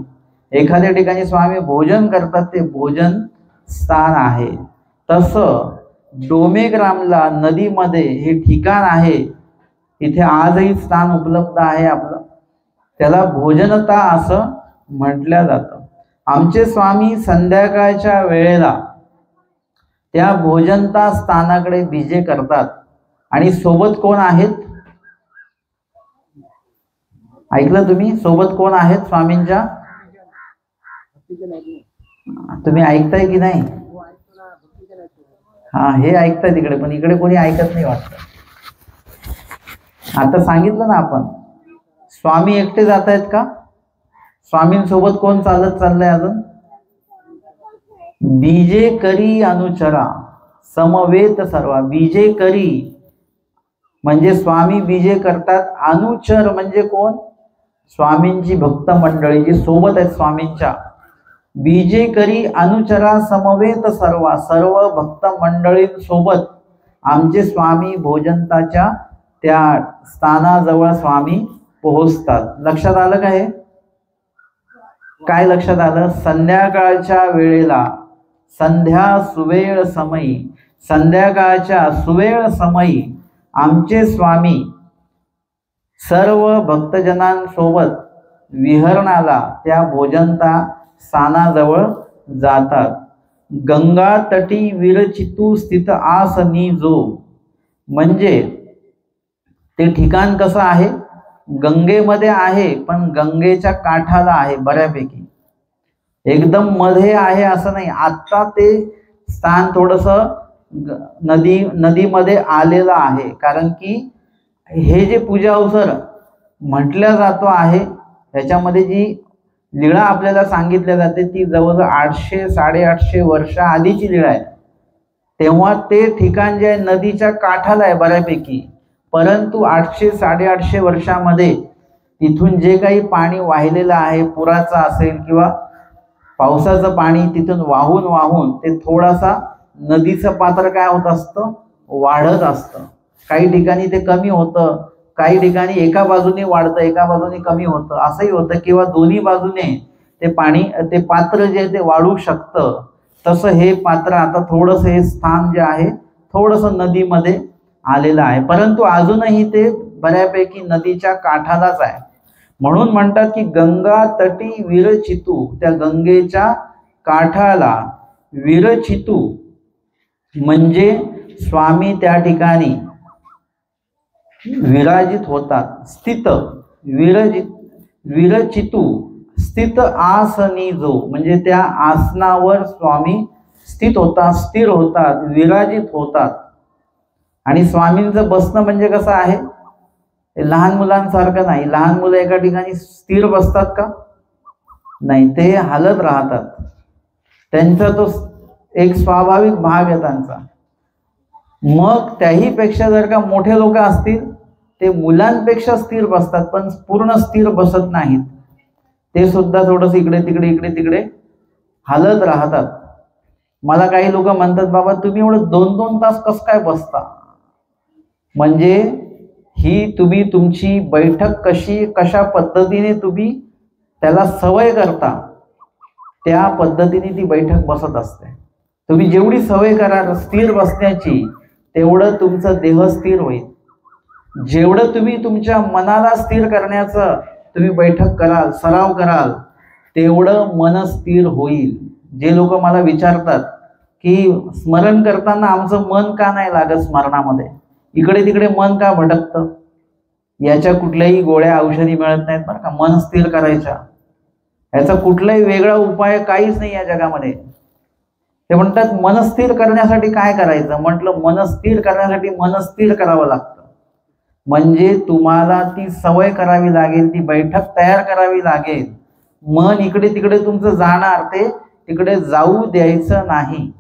एखाद्या ठिकाणी स्वामी भोजन करतात ते भोजन स्थान आहे. तसं डोमेग्रामला नदीमध्ये हे ठिकाण आहे, तिथे आजही स्थान उपलब्ध आहे आपलं, त्याला भोजनता असं म्हटलं जातं. आमचे स्वामी संध्याकाळच्या वेळेला त्या भोजनता स्थानाकडे बीजे करतात. आणि सोबत कोण आहेत, ऐकलं तुम्ही, सोबत कोण आहेत स्वामींच्या, तुम्ही ऐकताय की नाही? हा, हे ऐकताय तिकडे, पण इकडे कोणी ऐकत नाही वाटतं. आता सांगितलं ना आपण, स्वामी एकटे जात आहेत का, स्वामींसोबत कोण चालत चाललंय अजून, बीजे करी अनुचरा समवेत सर्वा. बीजे करी म्हणजे स्वामी बीजे करतात, अनुचर म्हणजे कोण, स्वामींची भक्त मंडळी जी सोबत आहेत स्वामींच्या. बीजे करी अनुचरा समवेत सर्वा, सर्व भक्त मंडळींसोबत आमचे स्वामी भोजनताच्या त्या स्थानाजवळ स्वामी पोहोचतात. लक्षात आलं का हे? काय लक्षात आलं? संध्याकाळच्या वेळेला, संध्या सुवेळ समयी, संध्याकाळच्या सुवेळ समयी आमचे स्वामी सर्व भक्तजनांसोबत विहरणाला त्या भोजनता स्थानाजवळ जातात. गंगा तटी विरचितू स्थित आसनी जो, म्हणजे ते ठिकाण कसं आहे, गंगेमध्ये आहे, पण गंगेच्या काठाला आहे, बऱ्यापैकी एकदम मध्ये आहे असं नाही. आता ते स्थान थोडस नदीमध्ये आलेलं आहे, कारण की हे जे पूजा अवसर म्हटल्या जातो आहे त्याच्यामध्ये जी लीळा आपल्याला सांगितल्या जाते ती जवळजवळ 800-850 वर्ष आधीची लीळा आहे. तेव्हा ते ठिकाण जे आहे नदीच्या काठाला आहे बऱ्यापैकी, परंतु 800-850 वर्षामध्ये तिथून जे काही पाणी वाहिलेलं आहे, पुराचं असेल किंवा पावसाचं पाणी तिथून वाहून वाहून ते थोडासा नदीचं पात्र काय होत असतं, वाढत असतं. काही ठिकाणी ते कमी होतं, काही ठिकाणी एका बाजूने वाढतं, एका बाजूने कमी होतं, असंही होतं, किंवा दोन्ही बाजूने ते पाणी ते पात्र जे ते वाढू शकतं. तसं हे पात्र आता थोडंसं हे स्थान जे आहे थोडंसं नदीमध्ये आलेलं आहे, परंतु अजूनही ते बऱ्यापैकी नदीच्या काठालाच आहे. म्हणून म्हणतात की गंगा तटी विरचितू, त्या गंगेच्या काठाला विरचितू म्हणजे स्वामी त्या ठिकाणी विराजित होतात. स्थित विरचितू स्थित आसनी जो, म्हणजे त्या आसनावर स्वामी स्थित होतात, स्थिर होतात, विराजित होतात. आणि स्वामींचं बसणं म्हणजे कसं आहे, लहान मुलांसारखं नाही. लहान मुलं एका ठिकाणी स्थिर बसतात का, नाही, ते हालत राहतात. त्यांचा तो एक स्वाभाविक भाग आहे त्यांचा. मग त्याही पेक्षा जर का मोठे लोक असतील ते मुलांपेक्षा स्थिर बसतात, पण पूर्ण स्थिर बसत नाहीत. ते सुद्धा थोडंसं इकडे तिकडे हालत राहतात. मला काही लोक म्हणतात, बाबा तुम्ही एवढं 2-2 तास कसं काय बसता, म्हणजे ही तुम्ही तुमची बैठक कशा पद्धतीने तुम्ही त्याला सवय करता त्या पद्धतीने ती बैठक बसत असते. तुम्ही जेवढी सवय कराल स्थिर बसण्याची तेवढं तुमचं देह स्थिर होईल. जेवढं तुम्ही तुमच्या मनाला स्थिर करण्याचं तुम्ही बैठक कराल, सराव कराल, तेवढं मन स्थिर होईल. जे लोक मला विचारतात की स्मरण करताना आमचं मन का नाही लागत स्मरणामध्ये, इकडे तिकडे मन का भटकतं, याच्या कुठल्याही गोळ्या औषधी मिळत नाहीत बरं का मन स्थिर करायच्या. याचा कुठलाही वेगळा उपाय काहीच नाही या जगामध्ये. ते म्हणतात मन स्थिर करण्यासाठी काय करायचं, म्हटलं मन स्थिर करण्यासाठी मन स्थिर करावं लागतं. म्हणजे तुम्हाला ती सवय करावी लागेल, ती बैठक तयार करावी लागेल. मन इकडे तिकडे तुमचं जाणार, ते तिकडे जाऊ द्यायचं नाही.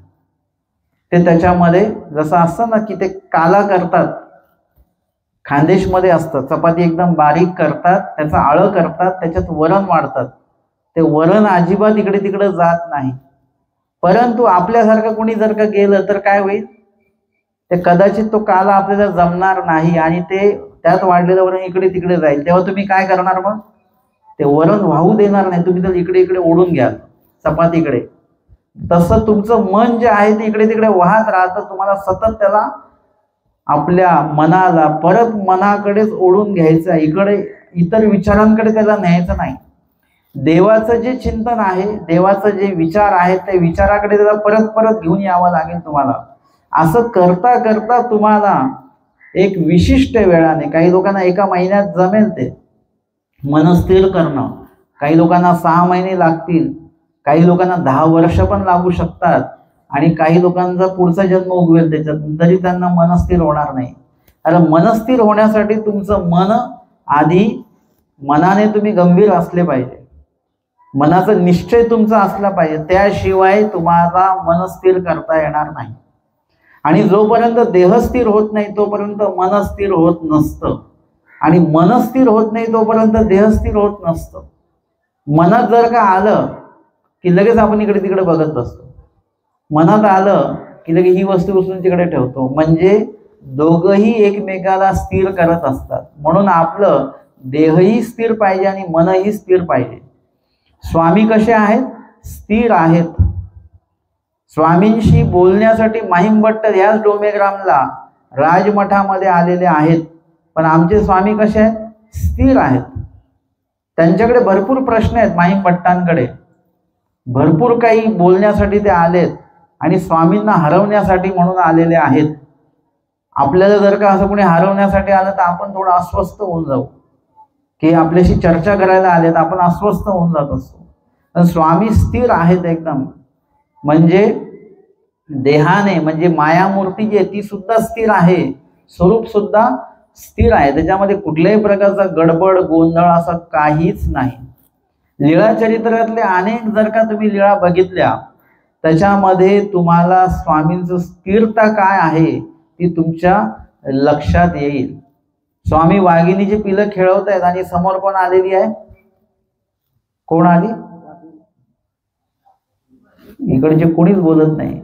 ते त्याच्यामध्ये जसं असतं ना की ते काला करतात, खानदेशमध्ये असतं, चपाती एकदम बारीक करतात, त्याचं आळं करतात, त्याच्यात वरण वाढतात. ते वरण अजिबात इकडे तिकडे जात नाही. परंतु आपल्यासारखं कोणी जर का गेलं तर काय होईल, ते कदाचित तो काला आपल्याला जमणार नाही आणि ते त्यात वाढलेलं वरण इकडे तिकडे जाईल. तेव्हा तुम्ही काय करणार, मग ते वरण वाहू देणार नाही, तुम्ही तर इकडे इकडे ओढून घ्याल चपातीकडे. तसं तुमचं मन जे आहे ते इकडे तिकडे वाहत राहतं. तुम्हाला सतत त्याला आपल्या मनाला परत मनाकडेच ओढून घ्यायचं, इकडे इतर विचारांकडे त्याला न्यायचं नाही. देवाचं जे चिंतन आहे, देवाचं जे विचार आहे, ते विचाराकडे त्याला परत परत घेऊन यावं लागेल तुम्हाला. असं करता करता तुम्हाला एक विशिष्ट वेळाने, काही लोकांना 1 महिन्यात जमेल ते मन स्थिर करणं, काही लोकांना 6 महिने लागतील, काही लोकांना 10 वर्ष पण लागू शकतात, आणि काही लोकांचा पुढचा जन्म उगवेल त्याच्यात, तरी त्यांना मन स्थिर होणार नाही. कारण मन स्थिर होण्यासाठी तुमचं मन आधी मनाने तुम्ही गंभीर असले पाहिजे, मनाचा निश्चय तुमचा असला पाहिजे, त्याशिवाय तुम्हाला मन स्थिर करता येणार नाही. आणि जोपर्यंत देह स्थिर होत नाही तोपर्यंत मन स्थिर होत नसतं, आणि मन स्थिर होत नाही तोपर्यंत देह स्थिर होत नसतं. मनात जर का आलं की लगेच आपण इकडे तिकडे बघत बसतो, मनात आलं की लगेच ही वस्तू उचलून तिकडे ठेवतो, म्हणजे दोघंही एकमेकाला स्थिर करत असतात. म्हणून आपलं देहही स्थिर पाहिजे आणि मनही स्थिर पाहिजे. स्वामी कसे आहेत, स्थिर आहेत. स्वामींशी बोलण्यासाठी माहीम भट्ट ह्याच डोमेग्रामला राजमठामध्ये आलेले आहेत, पण आमचे स्वामी कसे आहेत? स्थिर आहेत. त्यांच्याकडे भरपूर प्रश्न आहेत, माहीम भट्टांकडे भरपूर काही बोलण्यासाठी ते आलेत आणि स्वामींना हरवण्यासाठी म्हणून आलेले आहेत. आपल्याला जर का असं कोणी हरवण्यासाठी आलं तर आपण थोडं अस्वस्थ होऊन जाऊ, की आपल्याशी चर्चा करायला आलेत, आपण अस्वस्थ होऊन जात असतो. पण स्वामी स्थिर आहेत एकदम, म्हणजे देहाने, म्हणजे मायामूर्ती जी आहे ती सुद्धा स्थिर आहे, स्वरूप सुद्धा स्थिर आहे, त्याच्यामध्ये कुठल्याही प्रकारचा गडबड गोंधळ असं काहीच नाही. लीळा चरित्रातले अनेक जर का तुम्ही लीळा बघितल्या, त्याच्यामध्ये तुम्हाला स्वामींचं स्थिरता काय आहे ती तुमच्या लक्षात येईल. स्वामी वाघिणीची पिलं खेळवत आहेत आणि समोर कोण आलेली आहे? कोण आली? इकडचे कोणीच बोलत नाही.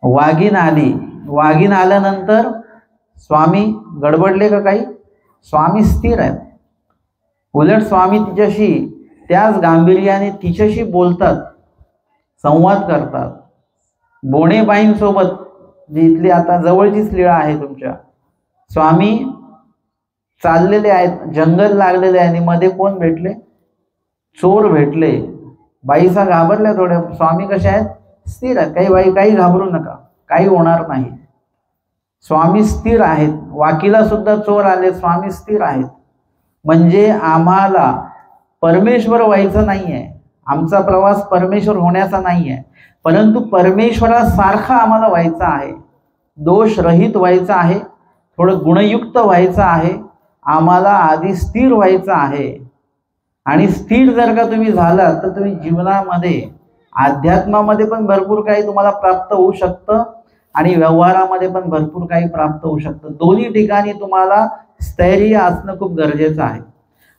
वाघीण आली. वाघीण आल्यानंतर स्वामी गडबडले का काही? स्वामी स्थिर आहेत. उलट स्वामी तिच्याशी त्याच गांभीर्याने तिच्याशी बोलतात, संवाद करतात. बोणेबाईंसोबत, जी इथली आता जवळचीच लीळा आहे तुमच्या, स्वामी चाललेले आहेत, जंगल लागलेले आहे आणि मध्ये कोण भेटले? चोर भेटले. बाईसा घाबरल्या थोड्या. स्वामी कसे आहेत? स्थिर आहेत. काही बाई काही घाबरू नका, काही होणार नाही. स्वामी स्थिर आहेत. वाकीला सुद्धा चोर आले, स्वामी स्थिर आहेत. म्हणजे आम्हाला परमेश्वर व्हायचं नाहीये, आमचा प्रवास परमेश्वर होण्याचा नाहीये, परंतु परमेश्वरासारखं आम्हाला व्हायचं आहे, दोषरहित व्हायचं आहे, थोडं गुणयुक्त व्हायचं आहे. आम्हाला आधी स्थिर व्हायचं आहे. आणि स्थिर जर का तुम्ही झालात तर तुम्ही जीवनामध्ये, अध्यात्मामध्ये पण भरपूर काही तुम्हाला प्राप्त होऊ शकतं आणि व्यवहारामध्ये पण भरपूर काही प्राप्त होऊ शकतं. दोन्ही ठिकाणी तुम्हाला स्थैर्य असणं खूप गरजेचं आहे.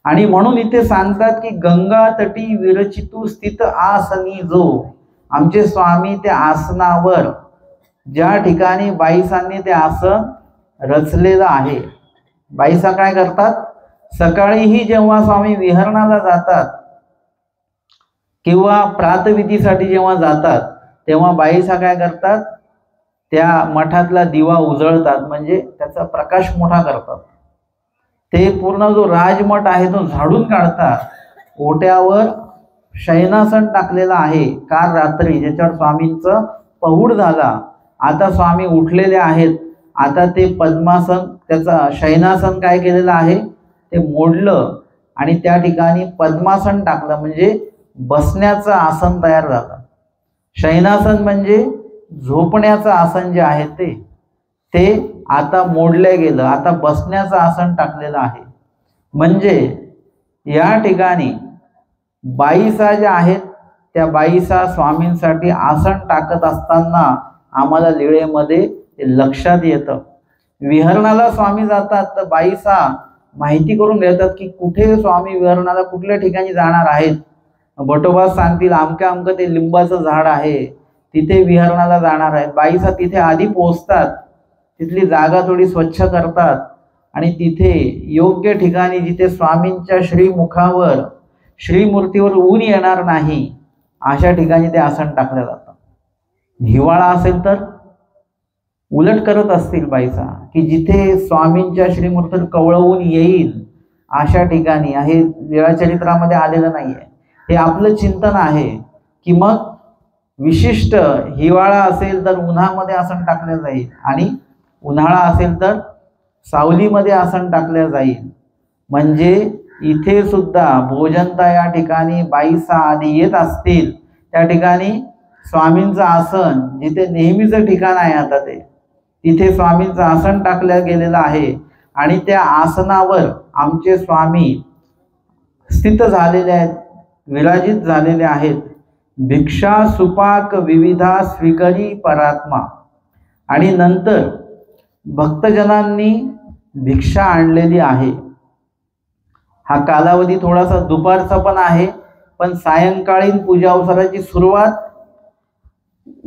आणि म्हणून इथे सांगतात की गंगा तटी विरचितू स्थित आसनी जो. आमचे स्वामी त्या आसनावर, ज्या ठिकाणी बाईसांनी ते आसन रचलेलं आहे, बाईसा काय करतात? सकाळीही जेव्हा स्वामी विहरणाला जातात किंवा प्रातविधीसाठी जेव्हा जातात, तेव्हा बाईसा काय करतात? त्या मठातला दिवा उजळतात, म्हणजे त्याचा प्रकाश मोठा करतात. ते पूर्ण जो राजमठ आहे तो झाडून काढतात. ओट्यावर शयनासन टाकलेलं आहे काल रात्री, ज्याच्यावर स्वामींचं पहुड झाला. आता स्वामी उठलेले आहेत. आता ते पद्मासन, त्याचा शयनासन काय केलेलं आहे ते मोडलं आणि त्या ठिकाणी पद्मासन टाकलं, म्हणजे बसण्याचं आसन तयार झालं. शयनासन म्हणजे झोपण्याचं आसन जे आहे ते आता मोडलं गेलं. आता बसण्याचं आसन टाकलेलं आहे. म्हणजे या ठिकाणी बाईसा ज्या आहेत त्या बाईसा स्वामींसाठी आसन टाकत असताना आम्हाला लीळेमध्ये ते लक्षात येतं. विहरणाला स्वामी जातात तर बाईसा माहिती करून घेतात की कुठे स्वामी विहरणाला कुठल्या ठिकाणी जाणार आहेत. भटोबा सांगतील अमक्या अमकं ते लिंबाचं झाड आहे, तिथे विहरणाला जाणार आहेत. बाईसा तिथे आधी पोहोचतात, तिथली जागा थोडी स्वच्छ करतात आणि तिथे योग्य ठिकाणी, जिथे स्वामींच्या श्रीमुखावर, श्रीमूर्तीवर ऊन येणार नाही, अशा ठिकाणी ते आसन टाकलं जातं. हिवाळा असेल तर उलट करत असतील बाईसा, की जिथे स्वामींच्या श्रीमूर्तीवर कवळवून येईल अशा ठिकाणी. हे लीळा चरित्रामध्ये आलेलं नाहीये, हे आपलं चिंतन आहे की मग विशिष्ट हिवाळा असेल तर उन्हामध्ये आसन टाकलं जाईल आणि उन्हाळा असेल तर सावलीमध्ये आसन टाकलं जाईल. म्हणजे इथे सुद्धा भोजनता या ठिकाणी बाईसा आधी येत असतील, त्या ठिकाणी स्वामींचं आसन, जिथे नेहमीचं ठिकाण आहे आता तिथे स्वामींचं आसन टाकलं गेलेलं आहे आणि त्या आसनावर आमचे स्वामी स्थित झालेले आहेत, विराजित झालेले आहेत. भिक्षा सुपाक विविधा स्वीकरी परात्मा. आणि नंतर भक्तजनांनी भिक्षा आणलेली आहे. हा कालावधी थोडासा दुपारचा पण आहे, पण सायंकाळीन पूजा अवसराची सुरुवात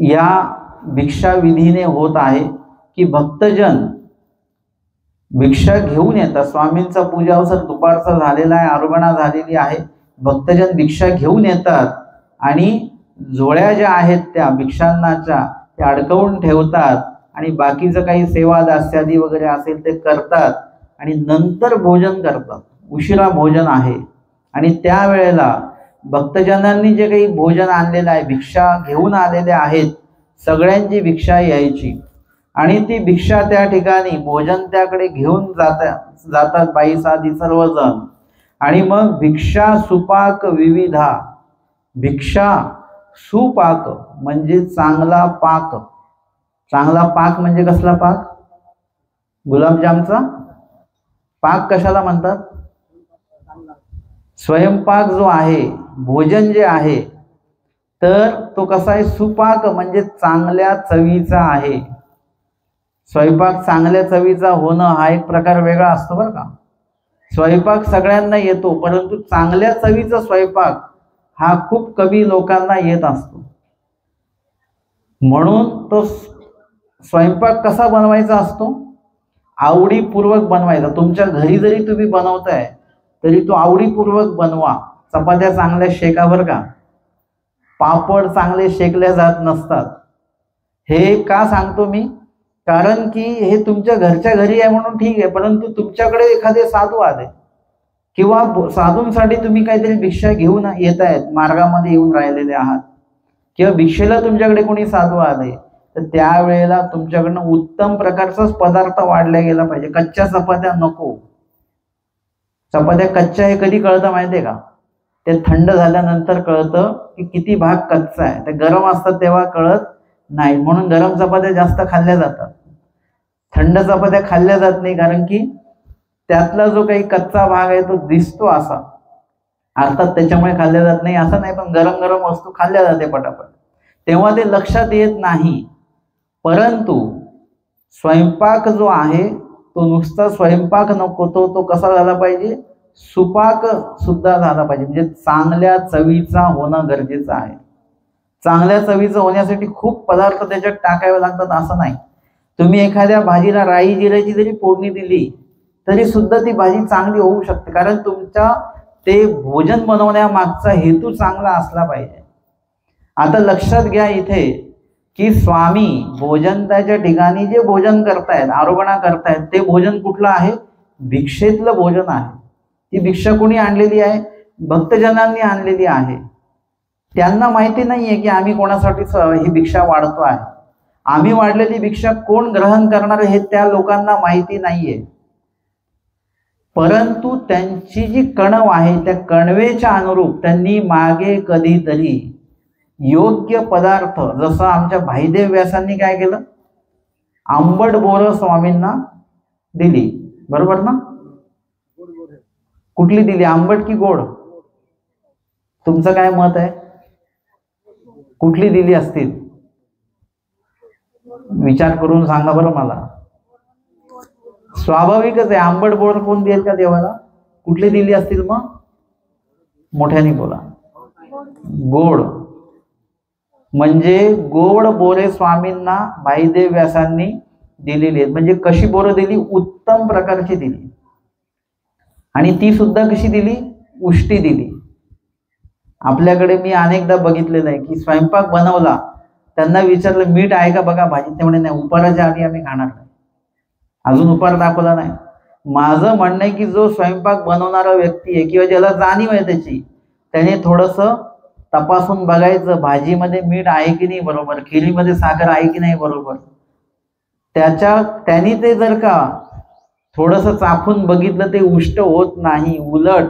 या भिक्षा विधीने होत आहे की भक्तजन भिक्षा घेऊन येतात. स्वामींचा पूजा अवसर दुपारचा झालेला आहे, आरोगणा झालेली आहे. भक्तजन भिक्षा घेऊन येतात आणि जोळ्या ज्या आहेत त्या भिक्षांनाच्या त्या अडकवून ठेवतात आणि बाकीचं काही सेवा दास्यादी वगैरे असेल ते करतात आणि नंतर भोजन करतात. उशिरा भोजन आहे आणि त्यावेळेला भक्तजनांनी जे काही भोजन आणलेलं आहे, भिक्षा घेऊन आलेले आहेत, सगळ्यांची भिक्षा यायची आणि ती भिक्षा त्या ठिकाणी भोजन त्याकडे घेऊन जातात बाई साधी सर्वजण. आणि मग भिक्षा सुपाक विविधा, भिक्षा सुपाक म्हणजे चांगला पाक. चांगला पाक म्हणजे कसला पाक? गुलाबजामचा पाक कशाला म्हणतात? स्वयंपाक जो आहे, भोजन जे आहे, तर तो कसा आहे? सुपाक म्हणजे चांगल्या चवीचा आहे. स्वयंपाक चांगल्या चवीचा होणं हा एक प्रकार वेगळा असतो बरं का. स्वयंपाक सगळ्यांना येतो, परंतु चांगल्या चवीचा स्वयंपाक हा खूप कमी लोकांना येत असतो. म्हणून तो स्वयंपाक कसा बनवायचा असतो? आवडीपूर्वक बनवायचा. तुमच्या घरी जरी तुम्ही बनवताय तरी तो आवडीपूर्वक बनवा. चपात्या चांगल्या शेका बरं का. पापड चांगले शेकले जात नसतात. हे का सांगतो मी? कारण की हे तुमच्या घरच्या घरी आहे म्हणून ठीक आहे, परंतु तुमच्याकडे एखादे साधू आले किंवा साधूंसाठी तुम्ही काहीतरी भिक्षा घेऊन येत आहेत, मार्गामध्ये येऊन राहिलेले आहात, किंवा भिक्षेला तुमच्याकडे कोणी साधू आले, तर त्यावेळेला तुमच्याकडनं उत्तम प्रकारचाच पदार्थ वाढला गेला पाहिजे. कच्च्या चपात्या नको. चपात्या कच्च्या हे कधी कळतं माहितीये का? ते थंड झाल्यानंतर कळतं की किती भाग कच्चा आहे. ते गरम असतात तेव्हा कळत नाही. म्हणून गरम चपात्या जास्त खाल्ल्या जातात, थंड चपात्या खाल्ल्या जात नाही, कारण की त्यातला जो काही कच्चा भाग आहे तो दिसतो असा. अर्थात त्याच्यामुळे खाल्ल्या जात नाही असं नाही, पण गरम गरम वस्तू खाल्ल्या जाते पटापट, तेव्हा ते लक्षात येत नाही. परंतु स्वयंपाक जो आहे तो नुसता स्वयंपाक नको, तो कसा झाला पाहिजे? सुपाक सुद्धा झाला पाहिजे. म्हणजे चांगल्या चवीचा होणं गरजेचं आहे. चांगल्या चवीचं होण्यासाठी खूप पदार्थ त्याच्यात टाकावे लागतात असं नाही. तुम्ही एखाद्या भाजीला राई जिऱ्याची जरी फोडणी दिली तरी सुद्धा ती भाजी चांगली होऊ शकते, कारण तुमच्या ते भोजन बनवण्यामागचा हेतू चांगला असला पाहिजे. आता लक्षात घ्या इथे की स्वामी भोजनाच्या ठिकाणी जे भोजन करतायत, आरोगणा करतायत, ते भोजन कुठलं आहे? भिक्षेतलं भोजन आहे. ती भिक्षा कोणी आणलेली आहे? भक्तजनांनी आणलेली आहे. त्यांना माहिती नाहीये की आम्ही कोणासाठी ही भिक्षा वाढतो आहे. आम्ही वाढलेली भिक्षा कोण ग्रहण करणार हे त्या लोकांना माहिती नाहीये. परंतु त्यांची जी कणव आहे त्या कणवेच्या अनुरूप त्यांनी मागे कधीतरी योग्य पदार्थ, जसं आमच्या भाईदेव व्यासांनी काय केलं? आंबट बोरं स्वामींना दिली, बरोबर ना? कुठली दिली, आंबट की गोड? तुमचं काय मत आहे? कुठली दिली असतील? विचार करून सांगा बरं मला. स्वाभाविकच आहे, आंबट बोर कोण देईल का देवाला? कुठली दिली असतील मग? मोठ्याने बोला. गोड. म्हणजे गोड बोरे स्वामींना भाईदेव व्यासांनी दिलेली आहेत. म्हणजे कशी बोरं दिली? उत्तम प्रकारची दिली. आणि ती सुद्धा कशी दिली? उष्टी दिली. आपल्याकडे मी अनेकदा बघितलेलं आहे की स्वयंपाक बनवला, त्यांना विचारलं मीठ आहे का बघा भाजी, ते म्हणे नाही, उपाराच्या आधी आम्ही खाणार नाही. अजून उपार दाखवला नाही. माझं म्हणणं आहे की जो स्वयंपाक बनवणारा व्यक्ती आहे किंवा ज्याला जाणीव आहे त्याची, त्याने थोडंसं तपासून बघायचं भाजीमध्ये मीठ आहे की नाही बरोबर, खिरीमध्ये साखर आहे की नाही बरोबर. त्यांनी ते जर का थोडंसं चाखून बघितलं, ते उष्ट होत नाही. उलट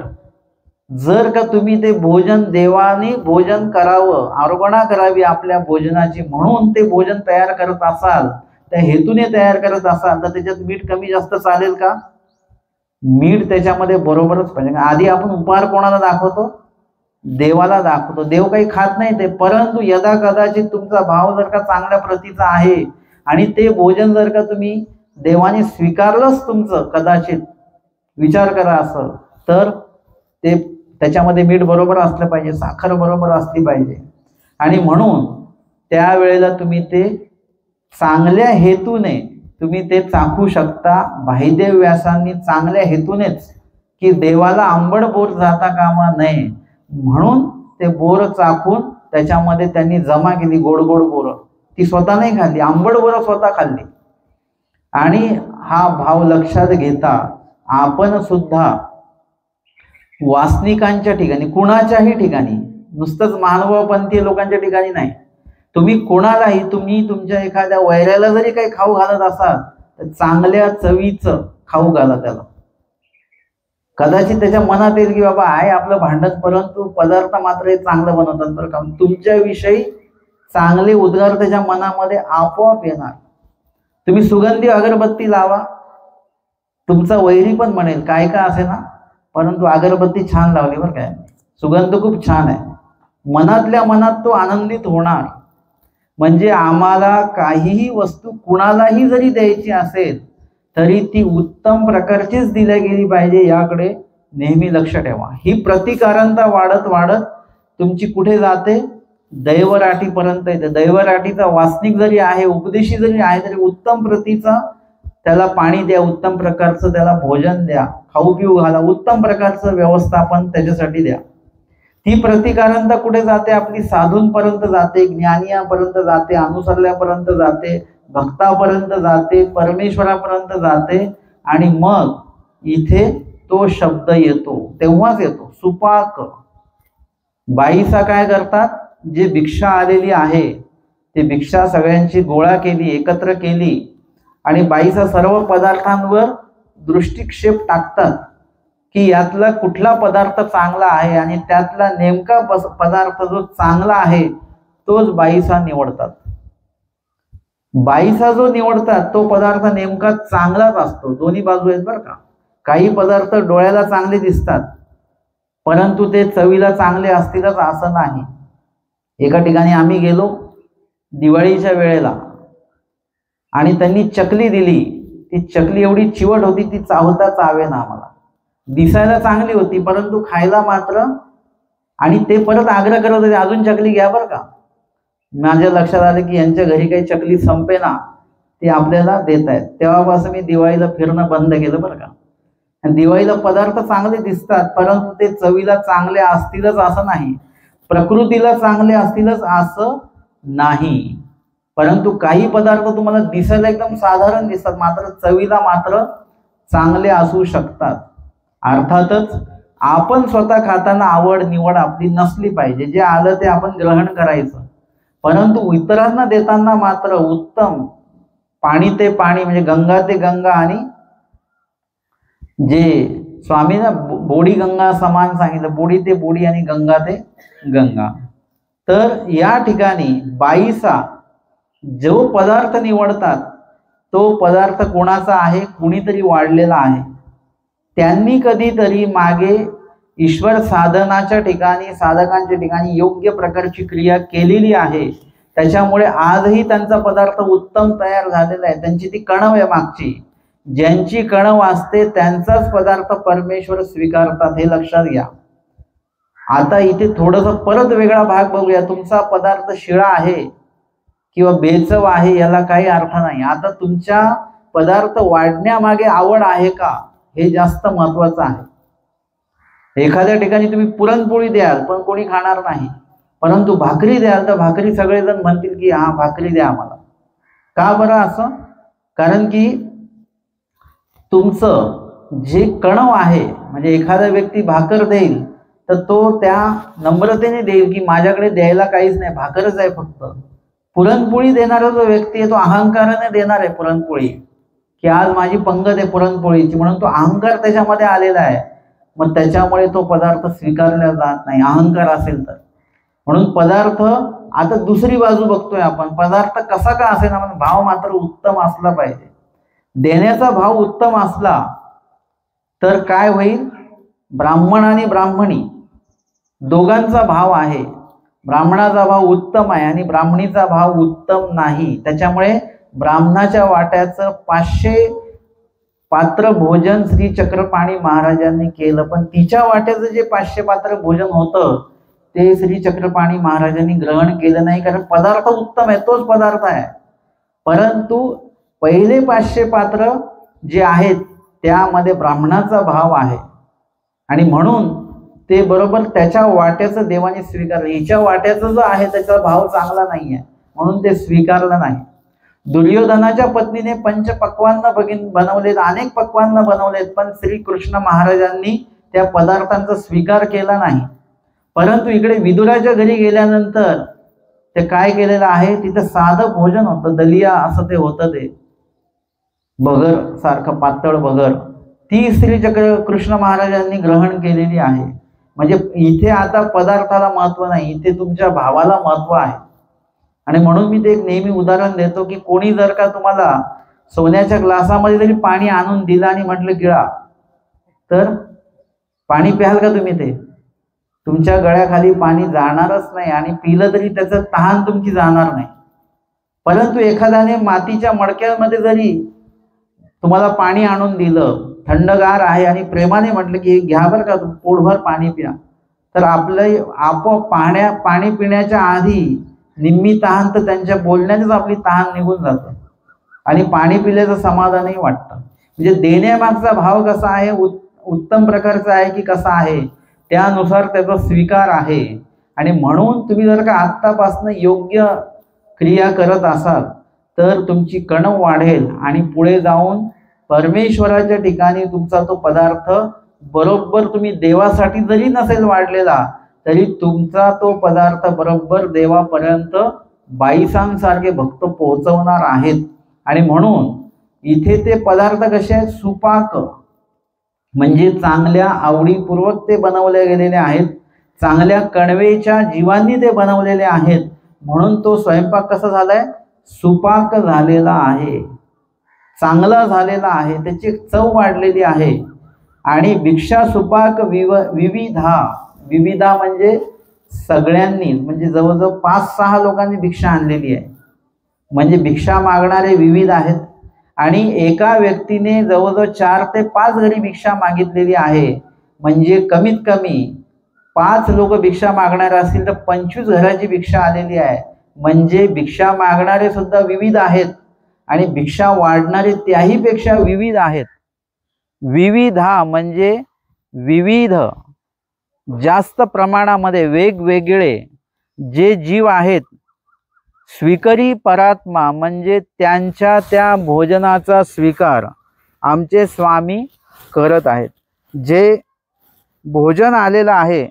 जर का तुम्ही ते भोजन देवाने भोजन करावं, आरोगणा करावी आपल्या भोजनाची म्हणून ते भोजन तयार करत असाल, त्या हेतूने तयार करत असाल, तर त्याच्यात मीठ कमी जास्त चालेल का? मीठ त्याच्यामध्ये बरोबरच पाहिजे. आधी आपण उपहार कोणाला दाखवतो? देवाला दाखवतो. देव काही खात नाही ते, परंतु यदा कदाचित तुमचा भाव जर का चांगल्या प्रतीचा आहे आणि ते भोजन जर का तुम्ही देवाने स्वीकारलंच तुमचं, कदाचित विचार करा असं, तर ते त्याच्यामध्ये मीठ बरोबर असलं पाहिजे, साखर बरोबर असली पाहिजे. आणि म्हणून त्यावेळेला तुम्ही ते चांगल्या हेतूने तुम्ही ते चाखू शकता. भाईदेव व्यासांनी चांगल्या हेतूनेच की देवाला आंबट बोर जाता कामा नये म्हणून ते बोर चाखून त्याच्यामध्ये त्यांनी जमा केली गोड गोड बोरं. ती स्वतः नाही खाल्ली, आंबट बोरं स्वतः खाल्ली. आणि हा भाव लक्षात घेता आपण सुद्धा वासनिकांच्या ठिकाणी, कुणाच्याही ठिकाणी, नुसतंच महानुभावपंथी लोकांच्या ठिकाणी नाही, तुम्ही कोणालाही, तुम्ही तुमच्या एखाद्या वैऱ्याला जरी काही खाऊ घालत असाल तर चांगल्या चवीचं खाऊ घाला त्याला. कदाचित त्याच्या मनात येईल की बाबा आहे आपलं भांडण, परंतु पदार्थ मात्र हे चांगलं बनवतात बरं का. तुमच्याविषयी चांगले उद्गार त्याच्या मनामध्ये आपोआप येणार. तुम्ही सुगंधी अगरबत्ती लावा, तुमचा वैरी पण म्हणेल काय का असे ना, परंतु अगरबत्ती छान लावली बरं काय, सुगंध खूप छान आहे, मनातल्या मनात तो आनंदित होणार. म्हणजे आम्हाला काहीही वस्तू कुणालाही जरी द्यायची असेल तरी ती उत्तम प्रकारचीच दिल्या गेली पाहिजे, याकडे नेहमी लक्ष ठेवा. ही प्रतिकारंता वाढत वाढत तुमची कुठे जाते, दैवराटीपर्यंत येते. दैवराटीचा वासनिक जरी आहे, उपदेशी जरी आहे, तरी उत्तम प्रतीचा त्याला पाणी द्या, उत्तम प्रकारचं त्याला भोजन द्या, खाऊ पिऊ घाला, उत्तम प्रकारचं व्यवस्थापन त्याच्यासाठी द्या. ती प्रतिकारंता कुठे जाते, आपली साधूंपर्यंत जाते, ज्ञानियापर्यंत जाते, अनुसरल्यापर्यंत जाते, भक्तापर्यंत जाते, परमेश्वरापर्यंत जाते. आणि मग इथे तो शब्द येतो, तेव्हाच येतो सुपाक. बाईसा काय करतात, जे भिक्षा आलेली आहे ते भिक्षा सगळ्यांची गोळा केली, एकत्र केली आणि बाईसा सर्व पदार्थांवर दृष्टिक्षेप टाकतात की यातला कुठला पदार्थ चांगला आहे, आणि त्यातला नेमका पदार्थ जो चांगला आहे तोच बाईसा निवडतात. बाईसा जो निवडतात तो पदार्थ नेमका चांगलाच असतो. दोन्ही बाजू आहेत बरं का. काही पदार्थ डोळ्याला चांगले दिसतात परंतु ते चवीला चांगले असतीलच असं नाही. एका ठिकाणी आम्ही गेलो दिवाळीच्या वेळेला आणि त्यांनी चकली दिली. ती चकली एवढी चिवट होती, ती चावता चावेना आम्हाला. दिसायला चांगली होती परंतु खायला मात्र, आणि ते परत आग्रह करत होते अजून चकली घ्या बरं का. माझ्या लक्षात आलं की यांच्या घरी काही चकली संपेना, ते आपल्याला देत आहेत. तेव्हापासून मी दिवाळीला फिरणं बंद केलं बरं का. दिवाळीला पदार्थ चांगले दिसतात परंतु ते चवीला चांगले असतीलच असं नाही, प्रकृतीला चांगले असतीलच असं नाही. परंतु काही पदार्थ तुम्हाला दिसायला एकदम साधारण दिसतात मात्र चवीला मात्र चांगले असू शकतात. अर्थातच आपण स्वतः खाताना आवड निवड आपली नसली पाहिजे, जे आलं ते आपण ग्रहण करायचं. परंतु इतरांना देताना मात्र उत्तम पाणी ते पाणी, म्हणजे गंगा ते गंगा, आणि जे स्वामींना बोडी गंगा समान सांगितलं, बोडी ते बोडी आणि गंगा ते गंगा. तर या ठिकाणी बाईसा जो पदार्थ निवडतात तो पदार्थ कोणाचा आहे, कुणीतरी वाढलेला आहे. त्यांनी कधीतरी मागे ईश्वर साधनाच्या ठिकाणी, साधकांच्या ठिकाणी योग्य प्रकारची क्रिया केलेली आहे. त्याच्यामुळे आजही त्यांचा पदार्थ उत्तम तयार झालेला आहे. त्यांची ती कणव आहे मागची. ज्यांची कणव असते त्यांचाच पदार्थ परमेश्वर स्वीकारतात, हे लक्षात घ्या. आता इथे थोडंसं परत वेगळा भाग बघूया. तुमचा पदार्थ शिळा आहे किंवा बेचव आहे याला काही अर्थ नाही. आता तुमच्या पदार्थ वाढण्यामागे आवड आहे का, हे जास्त महत्वाचं आहे. एखाद्या ठिकाणी तुम्ही पुरणपोळी द्याल पण कोणी खाणार नाही, परंतु भाकरी द्याल तर भाकरी सगळेजण म्हणतील की हा भाकरी द्या आम्हाला. का बरं असं? कारण की तुमचं जे कणव आहे, म्हणजे एखादा व्यक्ती भाकर देईल तर तो त्या नम्रतेने देईल की माझ्याकडे द्यायला काहीच नाही, भाकरच आहे फक्त. पुरणपोळी देणारा जो व्यक्ती आहे तो अहंकाराने देणार आहे पुरणपोळी, की आज माझी पंगत आहे पुरणपोळीची, म्हणून तो अहंकार त्याच्यामध्ये आलेला आहे. मग त्याच्यामुळे तो पदार्थ स्वीकारला जात नाही, अहंकार असेल तर. म्हणून पदार्थ, आता दुसरी बाजू बघतोय आपण, पदार्थ कसा का असेल ना, भाव मात्र उत्तम असला पाहिजे. देण्याचा भाव उत्तम असला तर काय होईल, ब्राह्मण आणि ब्राह्मणी दोघांचा भाव आहे. ब्राह्मणाचा भाव उत्तम आहे आणि ब्राह्मणीचा भाव उत्तम नाही. त्याच्यामुळे ब्राह्मणाच्या वाट्याचं 500 पात्र भोजन श्री चक्रपाणी महाराजांनी केलं, पण तिच्या वाट्याचं जे 500 पात्र भोजन होतं ते श्री चक्रपाणी महाराजांनी ग्रहण केलं नाही, कारण पदार्थ उत्तम आहे, तोच पदार्थ आहे. परंतु पहिले 500 पात्र जे आहेत त्यामध्ये ब्राह्मणाचा भाव आहे आणि म्हणून ते बरोबर त्याच्या वाट्याचं देवाने स्वीकारलं. हिच्या वाट्याचं जो आहे त्याचा भाव चांगला नाहीये, म्हणून ते स्वीकारलं नाही. दुर्योधनाच्या पत्नीने पंचपक्वान्न बनवलेत, अनेक पक्वान्न बनवलेत, पण श्रीकृष्ण महाराजांनी त्या पदार्थांचा स्वीकार केला नाही. परंतु इकडे विदुराच्या घरी गेल्यानंतर ते काय केलेलं आहे, तिथं साधं भोजन होतं, दलिया असं ते होतं, ते भगर सारखं पातळ भगर, ती कृष्ण महाराजांनी ग्रहण केलेली आहे. म्हणजे इथे आता पदार्थाला महत्व नाही, इथे तुमच्या भावाला महत्व आहे. आणि म्हणून मी ते एक नेहमी उदाहरण देतो की कोणी जर का तुम्हाला सोन्याच्या ग्लासामध्ये जरी पाणी आणून दिलं आणि म्हटलं गिळा, तर पाणी प्याल का तुम्ही? ते तुमच्या गळ्याखाली पाणी जाणारच नाही, आणि पिलं तरी त्याचं तहान तुमची जाणार नाही. परंतु एखाद्याने मातीच्या मडक्यामध्ये जरी तुम्हाला पाणी आणून दिलं, थंडगार आहे, आणि प्रेमाने म्हटलं की घ्या बरं का, पोटभर पाणी प्या, तर आपलं आपोआप पाणी पिण्याच्या आधी निम्मी तहान तर त्यांच्या बोलण्यानेच आपली तहान निघून जाते, आणि पाणी पिल्याचं समाधानही वाटतं. म्हणजे देण्यामागचा भाव कसा आहे, उत्तम प्रकारचा आहे की कसा आहे, त्यानुसार त्याचा स्वीकार आहे. आणि म्हणून तुम्ही जर का आत्तापासून योग्य क्रिया करत असाल तर तुमची कणव वाढेल, आणि पुढे जाऊन परमेश्वराच्या ठिकाणी तुमचा तो पदार्थ बरोबर, तुम्ही देवासाठी जरी नसेल वाढलेला तरी तुमचा तो पदार्थ बरोबर देवापर्यंत बाईसांसारखे भक्त पोहोचवणार आहेत. आणि म्हणून इथे ते पदार्थ कसे आहेत, सुपाक, म्हणजे चांगल्या आवडीपूर्वक ते बनवले गेलेले आहेत, चांगल्या कणवेच्या जीवांनी ते बनवलेले आहेत. म्हणून तो स्वयंपाक कसा झालाय, सुपाक झालेला आहे, चांगला झालेला आहे, त्याची चव वाढलेली आहे. आणि भिक्षा सुपाक विविधा म्हणजे सगळ्यांनी, म्हणजे जवळजवळ 5-6 लोकांनी भिक्षा आणलेली आहे, म्हणजे भिक्षा मागणारे विविध आहेत. आणि एका व्यक्तीने जवळजवळ 4 ते 5 घरी भिक्षा मागितलेली आहे, म्हणजे कमीत कमी 5 लोक भिक्षा मागणारे असतील तर 25 घराची भिक्षा आलेली आहे. म्हणजे भिक्षा मागणारे सुद्धा विविध आहेत, आणि भिक्षा वाढणारे त्याही पेक्षा विविध आहेत. विविधा म्हणजे विविध, जास्त प्रमाणामध्ये वेगवेगळे जे जीव आहेत. स्वीकरी परात्मा म्हणजे त्यांच्या त्या भोजनाचा स्वीकार आमचे स्वामी करत आहेत. जे भोजन आलेलं आहे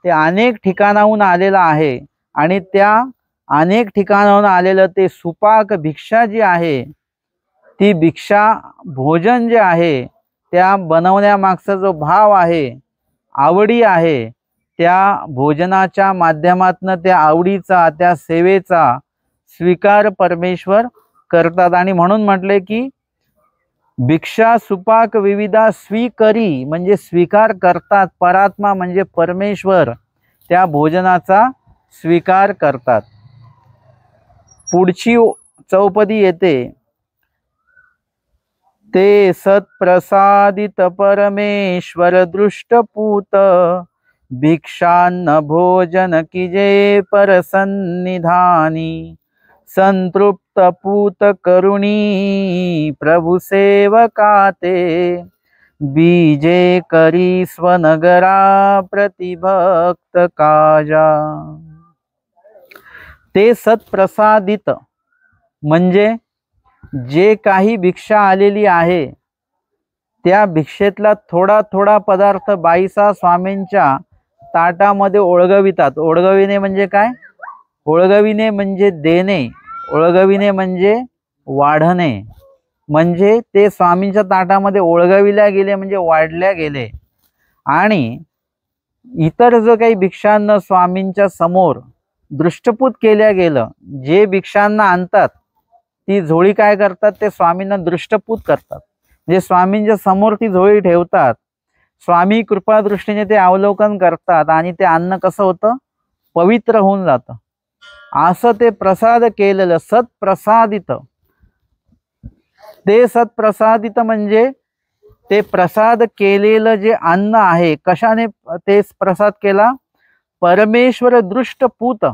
ते अनेक ठिकाणाहून आलेलं आहे, आणि त्या अनेक ठिकाणाहून आलेलं ते सुपाक भिक्षा जी आहे, ती भिक्षा भोजन जे आहे त्या बनवण्यामागचा जो भाव आहे, आवडी आहे, त्या भोजनाच्या माध्यमातून त्या आवडीचा, त्या सेवेचा स्वीकार परमेश्वर करतात. आणि म्हणून म्हटले की भिक्षा सुपाक विविधा स्वीकरी म्हणजे स्वीकार करतात, परात्मा म्हणजे परमेश्वर त्या भोजनाचा स्वीकार करतात. पुढची चौपदी येते, ते सत्प्रसादित परमेश्वर दृष्टपूत भिक्षान्न भोजन कीजे परसन्निधानी संतृप्त पूत करुणी प्रभु सेवकाते बीजे करी स्वनगरा प्रतिभक्त काजा. ते सत्प्रसादित म्हणजे जे काही भिक्षा आलेली आहे त्या भिक्षेतला थोडा थोडा पदार्थ बाईसा स्वामींच्या ताटामध्ये ओळगवितात. ओळगविणे म्हणजे काय, ओळगविणे म्हणजे देणे, ओळगविणे म्हणजे वाढणे, म्हणजे ते स्वामींच्या ताटामध्ये ओळगविल्या गेले म्हणजे वाढल्या गेले. आणि इतर जो काही भिक्षांना स्वामींच्या समोर दृष्टपूत केल्या गेलं, जे भिक्षांना आणतात ती झोळी काय करतात, ते स्वामींना दृष्टपूत करतात, म्हणजे स्वामींच्या समोर ती झोळी ठेवतात. स्वामी कृपादृष्टीने ते अवलोकन करतात, आणि ते अन्न कसं होतं, पवित्र होऊन जातं. असं ते प्रसाद केलेलं सत्प्रसादित. ते सत्प्रसादित म्हणजे ते प्रसाद केलेलं जे अन्न आहे, कशाने ते प्रसाद केला, परमेश्वर दृष्टपूत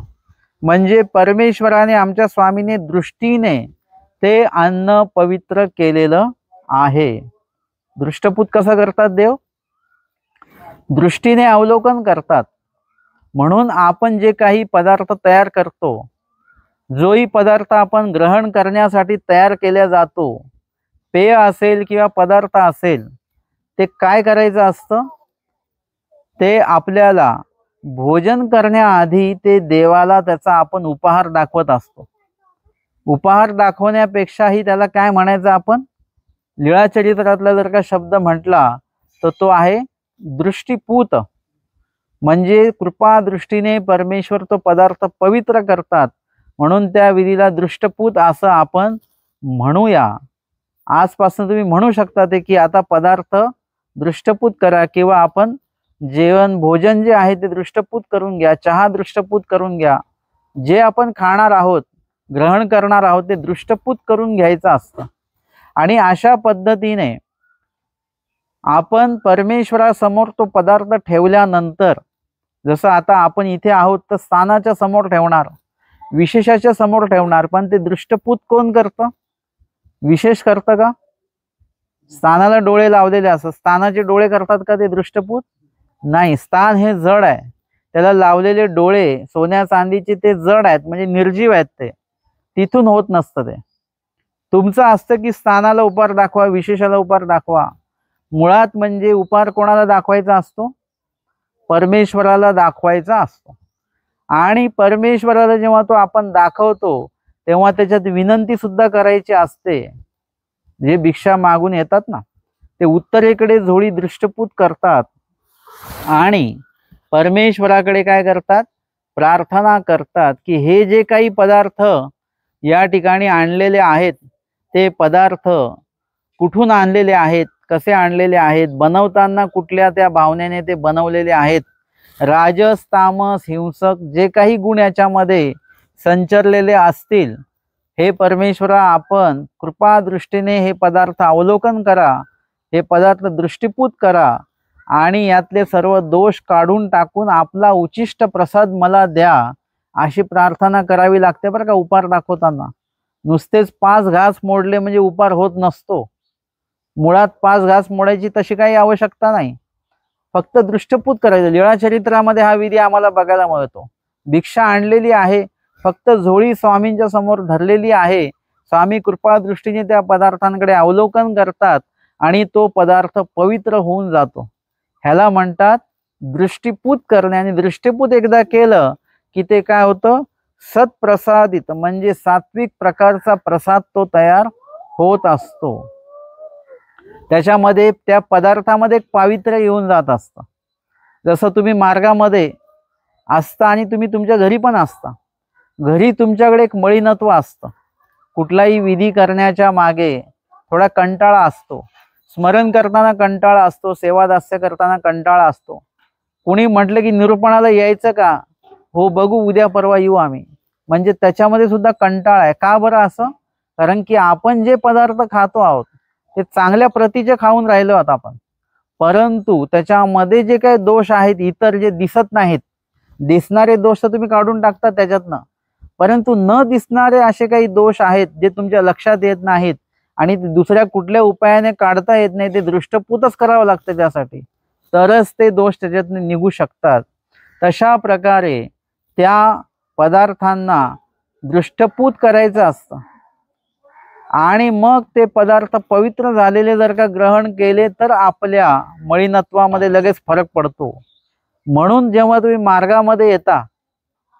म्हणजे परमेश्वराने आमच्या स्वामीने दृष्टीने ते अन्न पवित्र केलेलं आहे. दृष्टपूत कसं करतात देव, दृष्टीने अवलोकन करतात. म्हणून आपण जे काही पदार्थ तयार करतो, जोही पदार्थ आपण ग्रहण करण्यासाठी तयार केला जातो, पेय असेल किंवा पदार्थ असेल, ते काय करायचं असतं, ते आपल्याला भोजन करण्याआधी ते देवाला त्याचा आपण उपहार दाखवत असतो. उपहार दाखवण्यापेक्षाही त्याला काय म्हणायचं आपण, लीळाचरित्रातला जर का शब्द म्हटला तर तो आहे दृष्टीपूत. म्हणजे कृपा दृष्टीने परमेश्वर तो पदार्थ पवित्र करतात, म्हणून त्या विधीला दृष्टपूत असं आपण म्हणूया. आजपासून तुम्ही म्हणू शकता ते की आता पदार्थ दृष्टपूत करा, किंवा आपण जेवण भोजन जे आहे ते दृष्टपूत करून घ्या, चहा दृष्टपूत करून घ्या. जे आपण खाणार आहोत, ग्रहण करणार आहोत, ते दृष्टपूत करून घ्यायचं असतं. आणि अशा पद्धतीने आपण परमेश्वरासमोर तो पदार्थ ठेवल्यानंतर, जसं आता आपण इथे आहोत तर स्थानाच्या समोर ठेवणार, विशेषाच्या समोर ठेवणार, पण ते दृष्टपूत कोण करतं, विशेष करतं का? स्थानाला डोळे लावलेले असतात, स्थानाचे डोळे करतात का ते दृष्टपूत? नाही. स्थान हे जड आहे, त्याला लावलेले डोळे सोन्या चांदीचे ते जड आहेत, म्हणजे निर्जीव आहेत, ते तिथून होत नसतं. ते तुमचं असतं की स्थानाला उपहार दाखवा, विशेषाला उपहार दाखवा. मुळात म्हणजे उपहार कोणाला दाखवायचा असतो, परमेश्वराला दाखवायचा असतो. आणि परमेश्वराला जेव्हा तो आपण दाखवतो तेव्हा त्याच्यात विनंती सुद्धा करायची असते. जे भिक्षा मागून येतात ना, ते उत्तरेकडे झोळी दृष्टपूत करतात आणि परमेश्वराकडे काय करतात, प्रार्थना करतात की हे जे काही पदार्थ या ठिकाणी आणलेले आहेत, ते पदार्थ कुठून आणलेले आहेत, कसे आणलेले आहेत, बनवताना कुठल्या त्या भावनेने ते बनवलेले आहेत, राजस तामस हिंसक जे काही गुण याच्यामध्ये संचरलेले असतील, हे परमेश्वरा आपण कृपा दृष्टीने हे पदार्थ अवलोकन करा, हे पदार्थ दृष्टीपूत करा आणि यातले सर्व दोष काढून टाकून आपला उचिष्ट प्रसाद मला द्या, अशी प्रार्थना करावी लागते बरं का उपहार दाखवताना. नुसतेच 5 घास मोडले म्हणजे उपहार होत नसतो. मुळात 5 घास मोडायची तशी काही आवश्यकता नाही, फक्त दृष्टपूत करायचं. लीळाचरित्रामध्ये हा विधी आम्हाला बघायला मिळतो. भिक्षा आणलेली आहे, फक्त झोळी स्वामींच्या समोर धरलेली आहे, स्वामी कृपा दृष्टीने त्या पदार्थांकडे अवलोकन करतात आणि तो पदार्थ पवित्र होऊन जातो. ह्याला म्हणतात दृष्टीपूत करणे. आणि दृष्टीपूत एकदा केलं की ते काय होतं, सत्प्रसादित म्हणजे सात्विक प्रकारचा प्रसाद तो तयार होत असतो. त्याच्यामध्ये त्या पदार्थामध्ये एक पावित्र्य येऊन जात असतं. जसं तुम्ही मार्गामध्ये असता आणि तुम्ही तुमच्या घरी पण असता, घरी तुमच्याकडे एक मळीनत्व असतं. कुठलाही विधी करण्याच्या मागे थोडा कंटाळा असतो, स्मरण करताना कंटाळा असतो, सेवादास्य करताना कंटाळा असतो. कुणी म्हटलं की निरूपणाला यायचं का, हो बघू उद्या परवा येऊ आम्ही, म्हणजे त्याच्यामध्ये सुद्धा कंटाळा आहे. का बरं असं? कारण की आपण जे पदार्थ खातो आहोत ते चांगल्या प्रतीचे खाऊन राहिलो आहोत आपण, परंतु त्याच्यामध्ये जे काही दोष आहेत इतर जे दिसत नाहीत, दिसणारे दोष तर तुम्ही काढून टाकता त्याच्यातनं, परंतु न दिसणारे असे काही दोष आहेत जे तुमच्या लक्षात येत नाहीत आणि दुसऱ्या कुठल्या उपायाने काढता येत नाही, ते दृष्टपूतच करावं लागतं त्यासाठी, तरच ते दोष त्याच्यातून निघू शकतात. तशा प्रकारे त्या पदार्थांना दृष्टपूत करायचं असतं आणि मग ते पदार्थ पवित्र झालेले जर का ग्रहण केले तर आपल्या मळीनत्वामध्ये लगेच फरक पडतो. म्हणून जेव्हा तुम्ही मार्गामध्ये येता,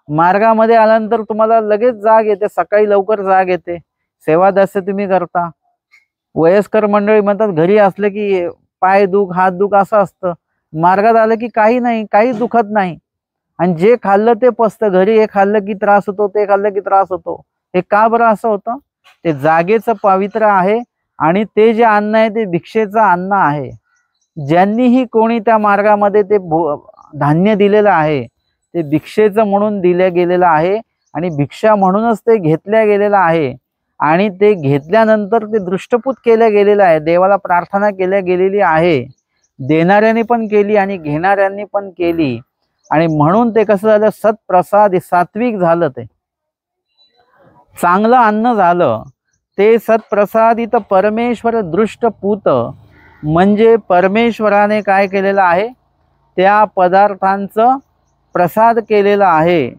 मार्गामध्ये आल्यानंतर तुम्हाला लगेच जाग येते, सकाळी लवकर जाग येते, सेवादास्य तुम्ही करता. वयस्कर मंडळी म्हणतात घरी असले की पाय दुख हात दुख असं असतं, मार्गात आलं की काही नाही, काही दुखत नाही, आणि जे खाल्लं ते पचतं. घरी हे खाल्लं की त्रास होतो, ते खाल्लं की त्रास होतो. हे का बरं असं होतं? ते जागेचं पावित्र्य आहे आणि ते जे अन्न आहे ते भिक्षेचं अन्न आहे. ज्यांनीही कोणी त्या मार्गामध्ये ते धान्य दिलेलं आहे ते भिक्षेचं म्हणून दिलं गेलेलं आहे आणि भिक्षा म्हणूनच ते घेतल्या गेलेलं आहे. आणि ते घेतल्यानंतर ते दृष्टपूत केलं गेलेलं आहे, देवाला प्रार्थना केल्या गेलेली आहे, देणाऱ्यांनी पण केली आणि घेणाऱ्यांनी पण केली. आणि म्हणून ते कसं झालं, सत्प्रसाद सात्विक झालं, ते चांगलं अन्न झालं. ते सत्प्रसादित परमेश्वर दृष्टपूत म्हणजे परमेश्वराने काय केलेलं आहे, त्या पदार्थांचं प्रसाद केलेला आहे.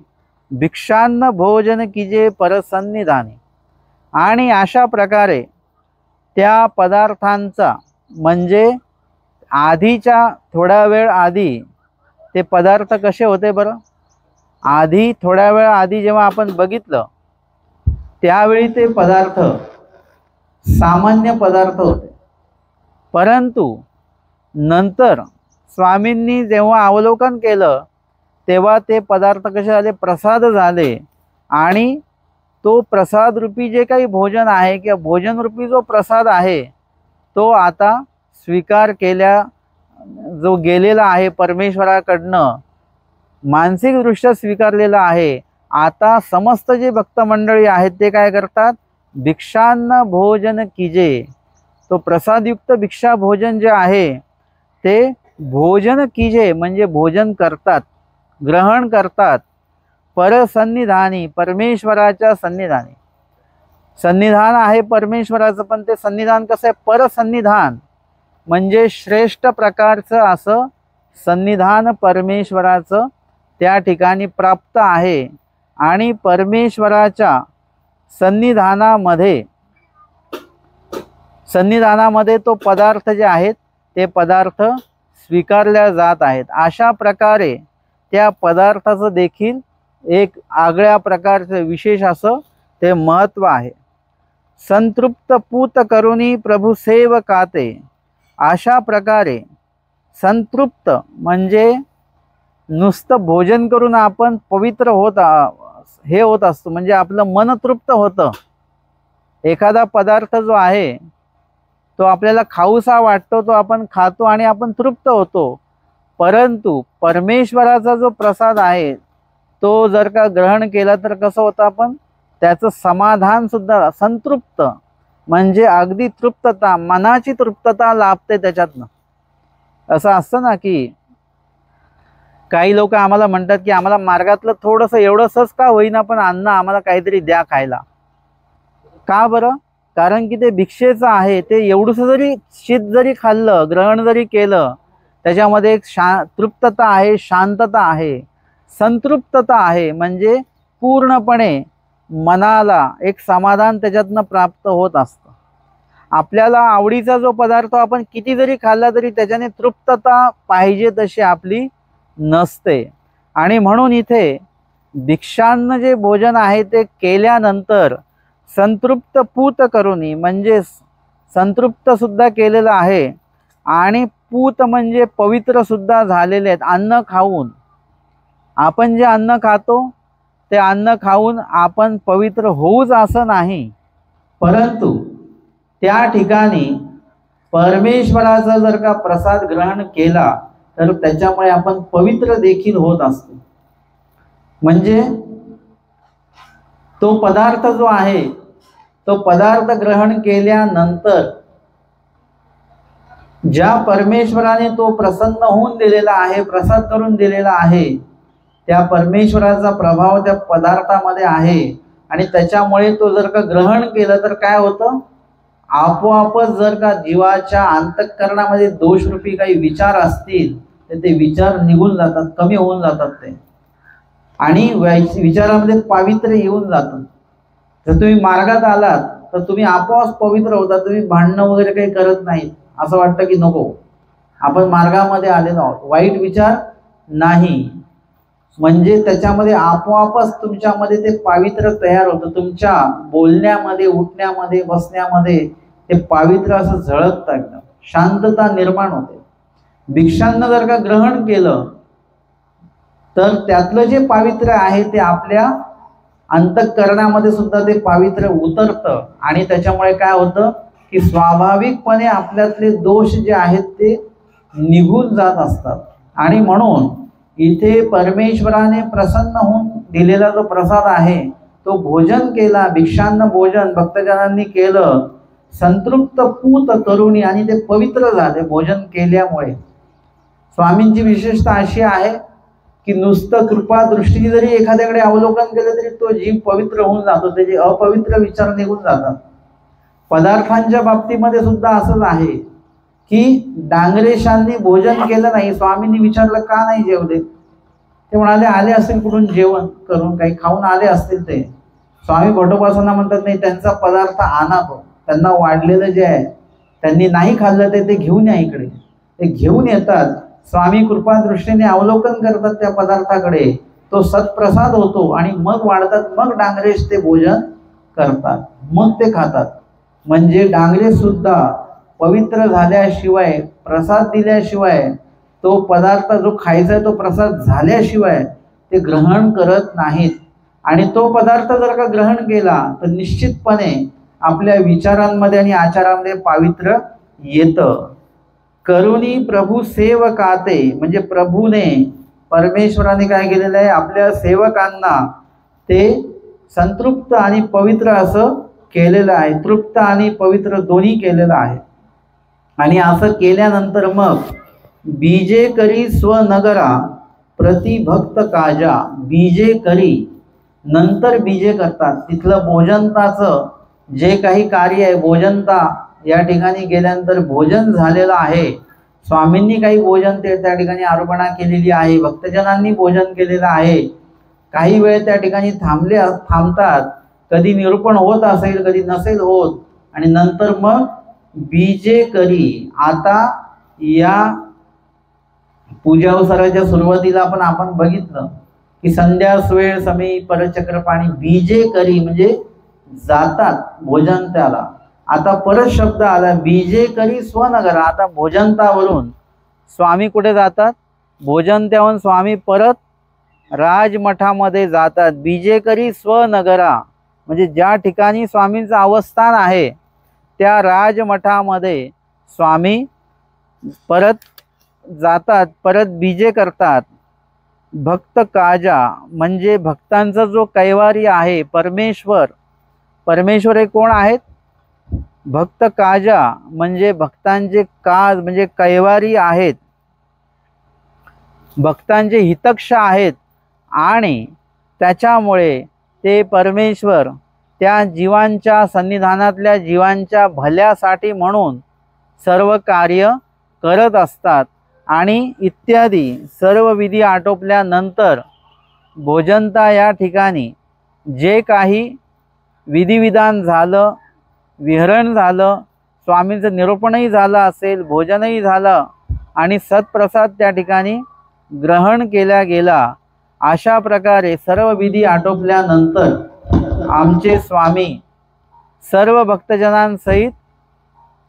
भिक्षान्न भोजन कीजे परसन्निधानी। आणि अशा प्रकारे त्या पदार्थांचा म्हणजे आधीच्या थोडा वेळ आधी ते पदार्थ कसे होते बरं? आधी थोड्या वेळ आधी जेव्हा आपण बघितलं त्यावेळी ते पदार्थ सामान्य पदार्थ होते, परंतु नंतर स्वामींनी जेव्हा अवलोकन केलं तेव्हा ते पदार्थ कसे झाले? प्रसाद झाले। आणि तो प्रसाद रूपी जे काही भोजन आहे किंवा भोजन रूपी जो प्रसाद आहे तो आता स्वीकार केल्या जो गेलेला आहे परमेश्वराकडनं, मानसिकदृष्ट्या स्वीकारलेला आहे। आता समस्त जे भक्त मंडळी आहेत ते काय करतात? भिक्षान्न भोजन कीजे, तो प्रसादयुक्त भिक्षा भोजन जे आहे ते भोजन कीजे म्हणजे भोजन करतात, ग्रहण करतात। परसन्निधानी, परमेश्वराच्या सन्निधानी। सन्निधान आहे परमेश्वराचं, पण ते सन्निधान कसं आहे? परसन्निधान म्हणजे श्रेष्ठ प्रकारचं असं सन्निधान परमेश्वराचं त्या ठिकाणी प्राप्त आहे। आणि परमेश्वराच्या सन्निधानामध्ये तो पदार्थ जे आहेत ते पदार्थ स्वीकारल्या जात आहेत। अशा प्रकारे त्या पदार्थाचं देखील एक आगळ्या प्रकारचं विशेष असं ते महत्त्व आहे। संतृप्त पूत करुणी प्रभू सेवकाते। अशा प्रकारे संतृप्त म्हणजे नुसतं भोजन करून आपण पवित्र होत असतो, म्हणजे आपलं मन तृप्त होतं। एखादा पदार्थ जो आहे तो आपल्याला खाऊसा वाटतो, तो आपण खातो आणि आपण तृप्त होतो। परंतु परमेश्वराचा जो प्रसाद आहे तो जर का ग्रहण केला तर कसं होतं? आपण त्याचं समाधान सुद्धा, संतृप्त म्हणजे अगदी तृप्तता, मनाची तृप्तता लाभते त्याच्यातनं। असं असतं ना की काही लोक आम्हाला म्हणतात की आम्हाला मार्गातलं थोडंसं एवढंसंच का होईना पण अन्न आम्हाला काहीतरी द्या खायला। का बरं? कारण की ते भिक्षेचं आहे, ते एवढंसं जरी शीत जरी खाल्लं, ग्रहण जरी केलं, त्याच्यामध्ये एक तृप्तता आहे, शांतता आहे, संतृप्तता आहे, म्हणजे पूर्णपणे मनाला एक समाधान त्याच्यातनं प्राप्त होत असतं। आपल्याला आवडीचा जो पदार्थ आपण किती जरी खाल्ला तरी त्याच्याने तृप्तता पाहिजे तशी आपली नसते। आणि म्हणून इथे भिक्षान्न जे भोजन आहे ते केल्यानंतर संतृप्त पूत करुणी म्हणजे संतृप्त सुद्धा केलेलं आहे आणि पूत म्हणजे पवित्र सुद्धा झालेले आहेत। अन्न खाऊन, आपण जे अन्न खातो ते अन्न खाऊन आपण पवित्र होऊच असं नाही, परंतु त्या ठिकाणी परमेश्वराचा जर का प्रसाद ग्रहण केला तर त्याच्यामुळे आपण पवित्र देखील होत असतो। म्हणजे तो पदार्थ जो आहे तो पदार्थ ग्रहण केल्यानंतर ज्या परमेश्वराने तो प्रसन्न होऊन दिलेला आहे, प्रसाद करून दिलेला आहे, त्या परमेश्वराचा प्रभाव त्या पदार्थामध्ये आहे। आणि त्याच्यामुळे तो जर का ग्रहण केलं तर काय होतं? आपोआपच जर का जीवाच्या अंतःकरणामध्ये दोषरूपी काही विचार असतील तर ते विचार निघून जातात, कमी होऊन जातात ते, आणि विचारामध्ये पावित्र्य येऊन जातं। जर तुम्ही मार्गात आलात तर तुम्ही आपोआप पवित्र होता, तुम्ही भांडणं वगैरे काही करत नाही। असं वाटतं की नको, आपण मार्गामध्ये आलेलो आहोत, वाईट विचार नाही, म्हणजे त्याच्यामध्ये आपोआपच तुमच्यामध्ये ते पावित्र्य तयार होतं। तुमच्या बोलण्यामध्ये, उठण्यामध्ये, बसण्यामध्ये ते पावित्र्य असं झळकतं, एकदम शांतता निर्माण होते। भिक्षान्न जर का ग्रहण केलं तर त्यातलं जे पावित्र्य आहे ते आपल्या अंतःकरणामध्ये सुद्धा ते पावित्र्य उतरतं आणि त्याच्यामुळे काय होतं की स्वाभाविकपणे आपल्यातले दोष जे आहेत ते निघून जात असतात। आणि म्हणून इथे परमेश्वराने प्रसन्न होऊन दिलेला जो प्रसाद आहे तो भोजन केला, भिक्षान्न भोजन भक्तजनांनी केलं, संतृप्त पूत करुणी, आणि ते पवित्र झाले भोजन केल्यामुळे। स्वामींची विशेषता अशी आहे की नुसतं कृपा दृष्टीने जरी एखाद्याकडे अवलोकन केलं तरी तो जीव पवित्र होऊन जातो, त्याचे अपवित्र विचार निघून जातात। पदार्थांच्या बाबतीमध्ये सुद्धा असंच आहे की डांगरेशांनी भोजन केलं नाही, स्वामींनी विचारलं का नाही जेवले, ते म्हणाले आले असतील कुठून जेवण करून, काही खाऊन आले असतील ते. स्वामी भटोबासांना म्हणतात नाही, त्यांचा पदार्थ आणा तो, त्यांना वाढलेलं जे आहे त्यांनी नाही खाल्लं ते घेऊन या इकडे. ते घेऊन येतात. स्वामी कृपा दृष्टीने अवलोकन करतात त्या पदार्थाकडे, तो सत्प्रसाद होतो आणि मग वाढतात. मग डांगरेश ते भोजन करतात, मग ते खातात. म्हणजे डांगरे सुद्धा पवित्र झाल्याशिवाय, प्रसाद दिल्याशिवाय, तो पदार्थ जो खायचा आहे तो प्रसाद झाल्याशिवाय ते ग्रहण करत नाहीत. आणि तो पदार्थ जर का ग्रहण केला तर निश्चितपणे आपल्या विचारांमध्ये आणि आचारांमध्ये पावित्र्य येतं. करुणी प्रभू सेवकाते, म्हणजे प्रभूने, परमेश्वराने काय केलेलं आहे, आपल्या सेवकांना ते संतृप्त आणि पवित्र असं केलेलं आहे. तृप्त आणि पवित्र दोन्ही केलेलं आहे. आणि असं केल्यानंतर मग बीजे करी स्वनगरा प्रतिभक्त काजा, बीजे करी, नंतर बीजे करतात. तिथलं भोजनताचं जे काही कार्य आहे, भोजनता या ठिकाणी गेल्यानंतर भोजन झालेलं आहे. स्वामींनी काही भोजन त्या ठिकाणी अर्पणा केलेली आहे, भक्तजनांनी भोजन केलेलं आहे. काही वेळ त्या ठिकाणी थांबतात, कधी निरूपण होत असेल कधी नसेल होत. आणि नंतर मग बीजे करी, आता या पूजावसाराच्या सुरुवातीला आपण बघितलं की संध्या वेळ समी परचक्रपाणी, बीजे करी म्हणजे जातात भोजन त्याला. आता परत शब्द आला बीजे करी स्वनगरा. आता भोजनतावरून स्वामी कुठे जातात, भोजनत्यावरून स्वामी परत राजमठामध्ये जातात. बीजे करी स्वनगरा म्हणजे ज्या ठिकाणी स्वामींचं अवस्थान आहे त्या राजमठामध्ये स्वामी परत जातात, परत बीजे करतात. भक्त काजा म्हणजे भक्तांचा जो कैवारी आहे, परमेश्वर, परमेश्वर हे कोण आहेत, भक्त काजा म्हणजे भक्तांचे काज म्हणजे कैवारी आहेत, भक्तांचे हितक्ष आहेत. आणि त्याच्यामुळे ते परमेश्वर त्या जीवांच्या सन्निधानातल्या जीवांच्या भल्यासाठी म्हणून सर्व कार्य करत असतात. आणि इत्यादी सर्व विधी आटोपल्यानंतर भोजनता या ठिकाणी जे काही विधिविधान झालं, विहरण झालं, स्वामींचं निरूपणही झालं असेल, भोजनही झालं आणि सत्प्रसाद त्या ठिकाणी ग्रहण केला गेला. अशा प्रकारे सर्व विधी आटोपल्यानंतर आमचे स्वामी सर्व भक्तजनांसहित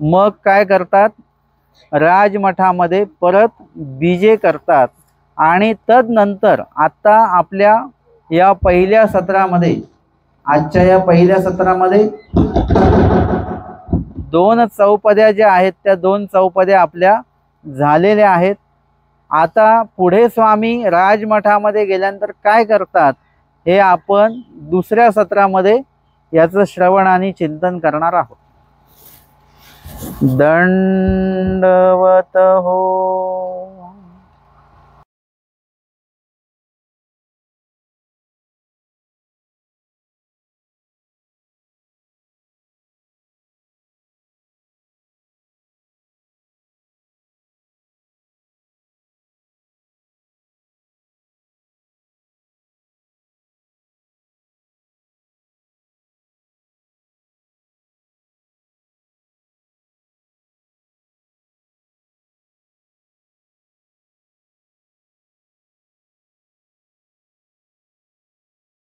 मग काय करतात, राजमठामध्ये परत बीजे करतात. आणि तदनंतर आता आपल्या या पहिल्या सत्रामध्ये, आजच्या या पहिल्या सत्रामध्ये 2 चौपद्या ज्या आहेत त्या 2 चौपद्या आपल्या झालेल्या आहेत. आता पुढे स्वामी राजमठामध्ये गेल्यानंतर काय करतात हे आपण दुसऱ्या सत्रामध्ये याचं श्रवण आणि चिंतन करणार आहोत. दंडवत हो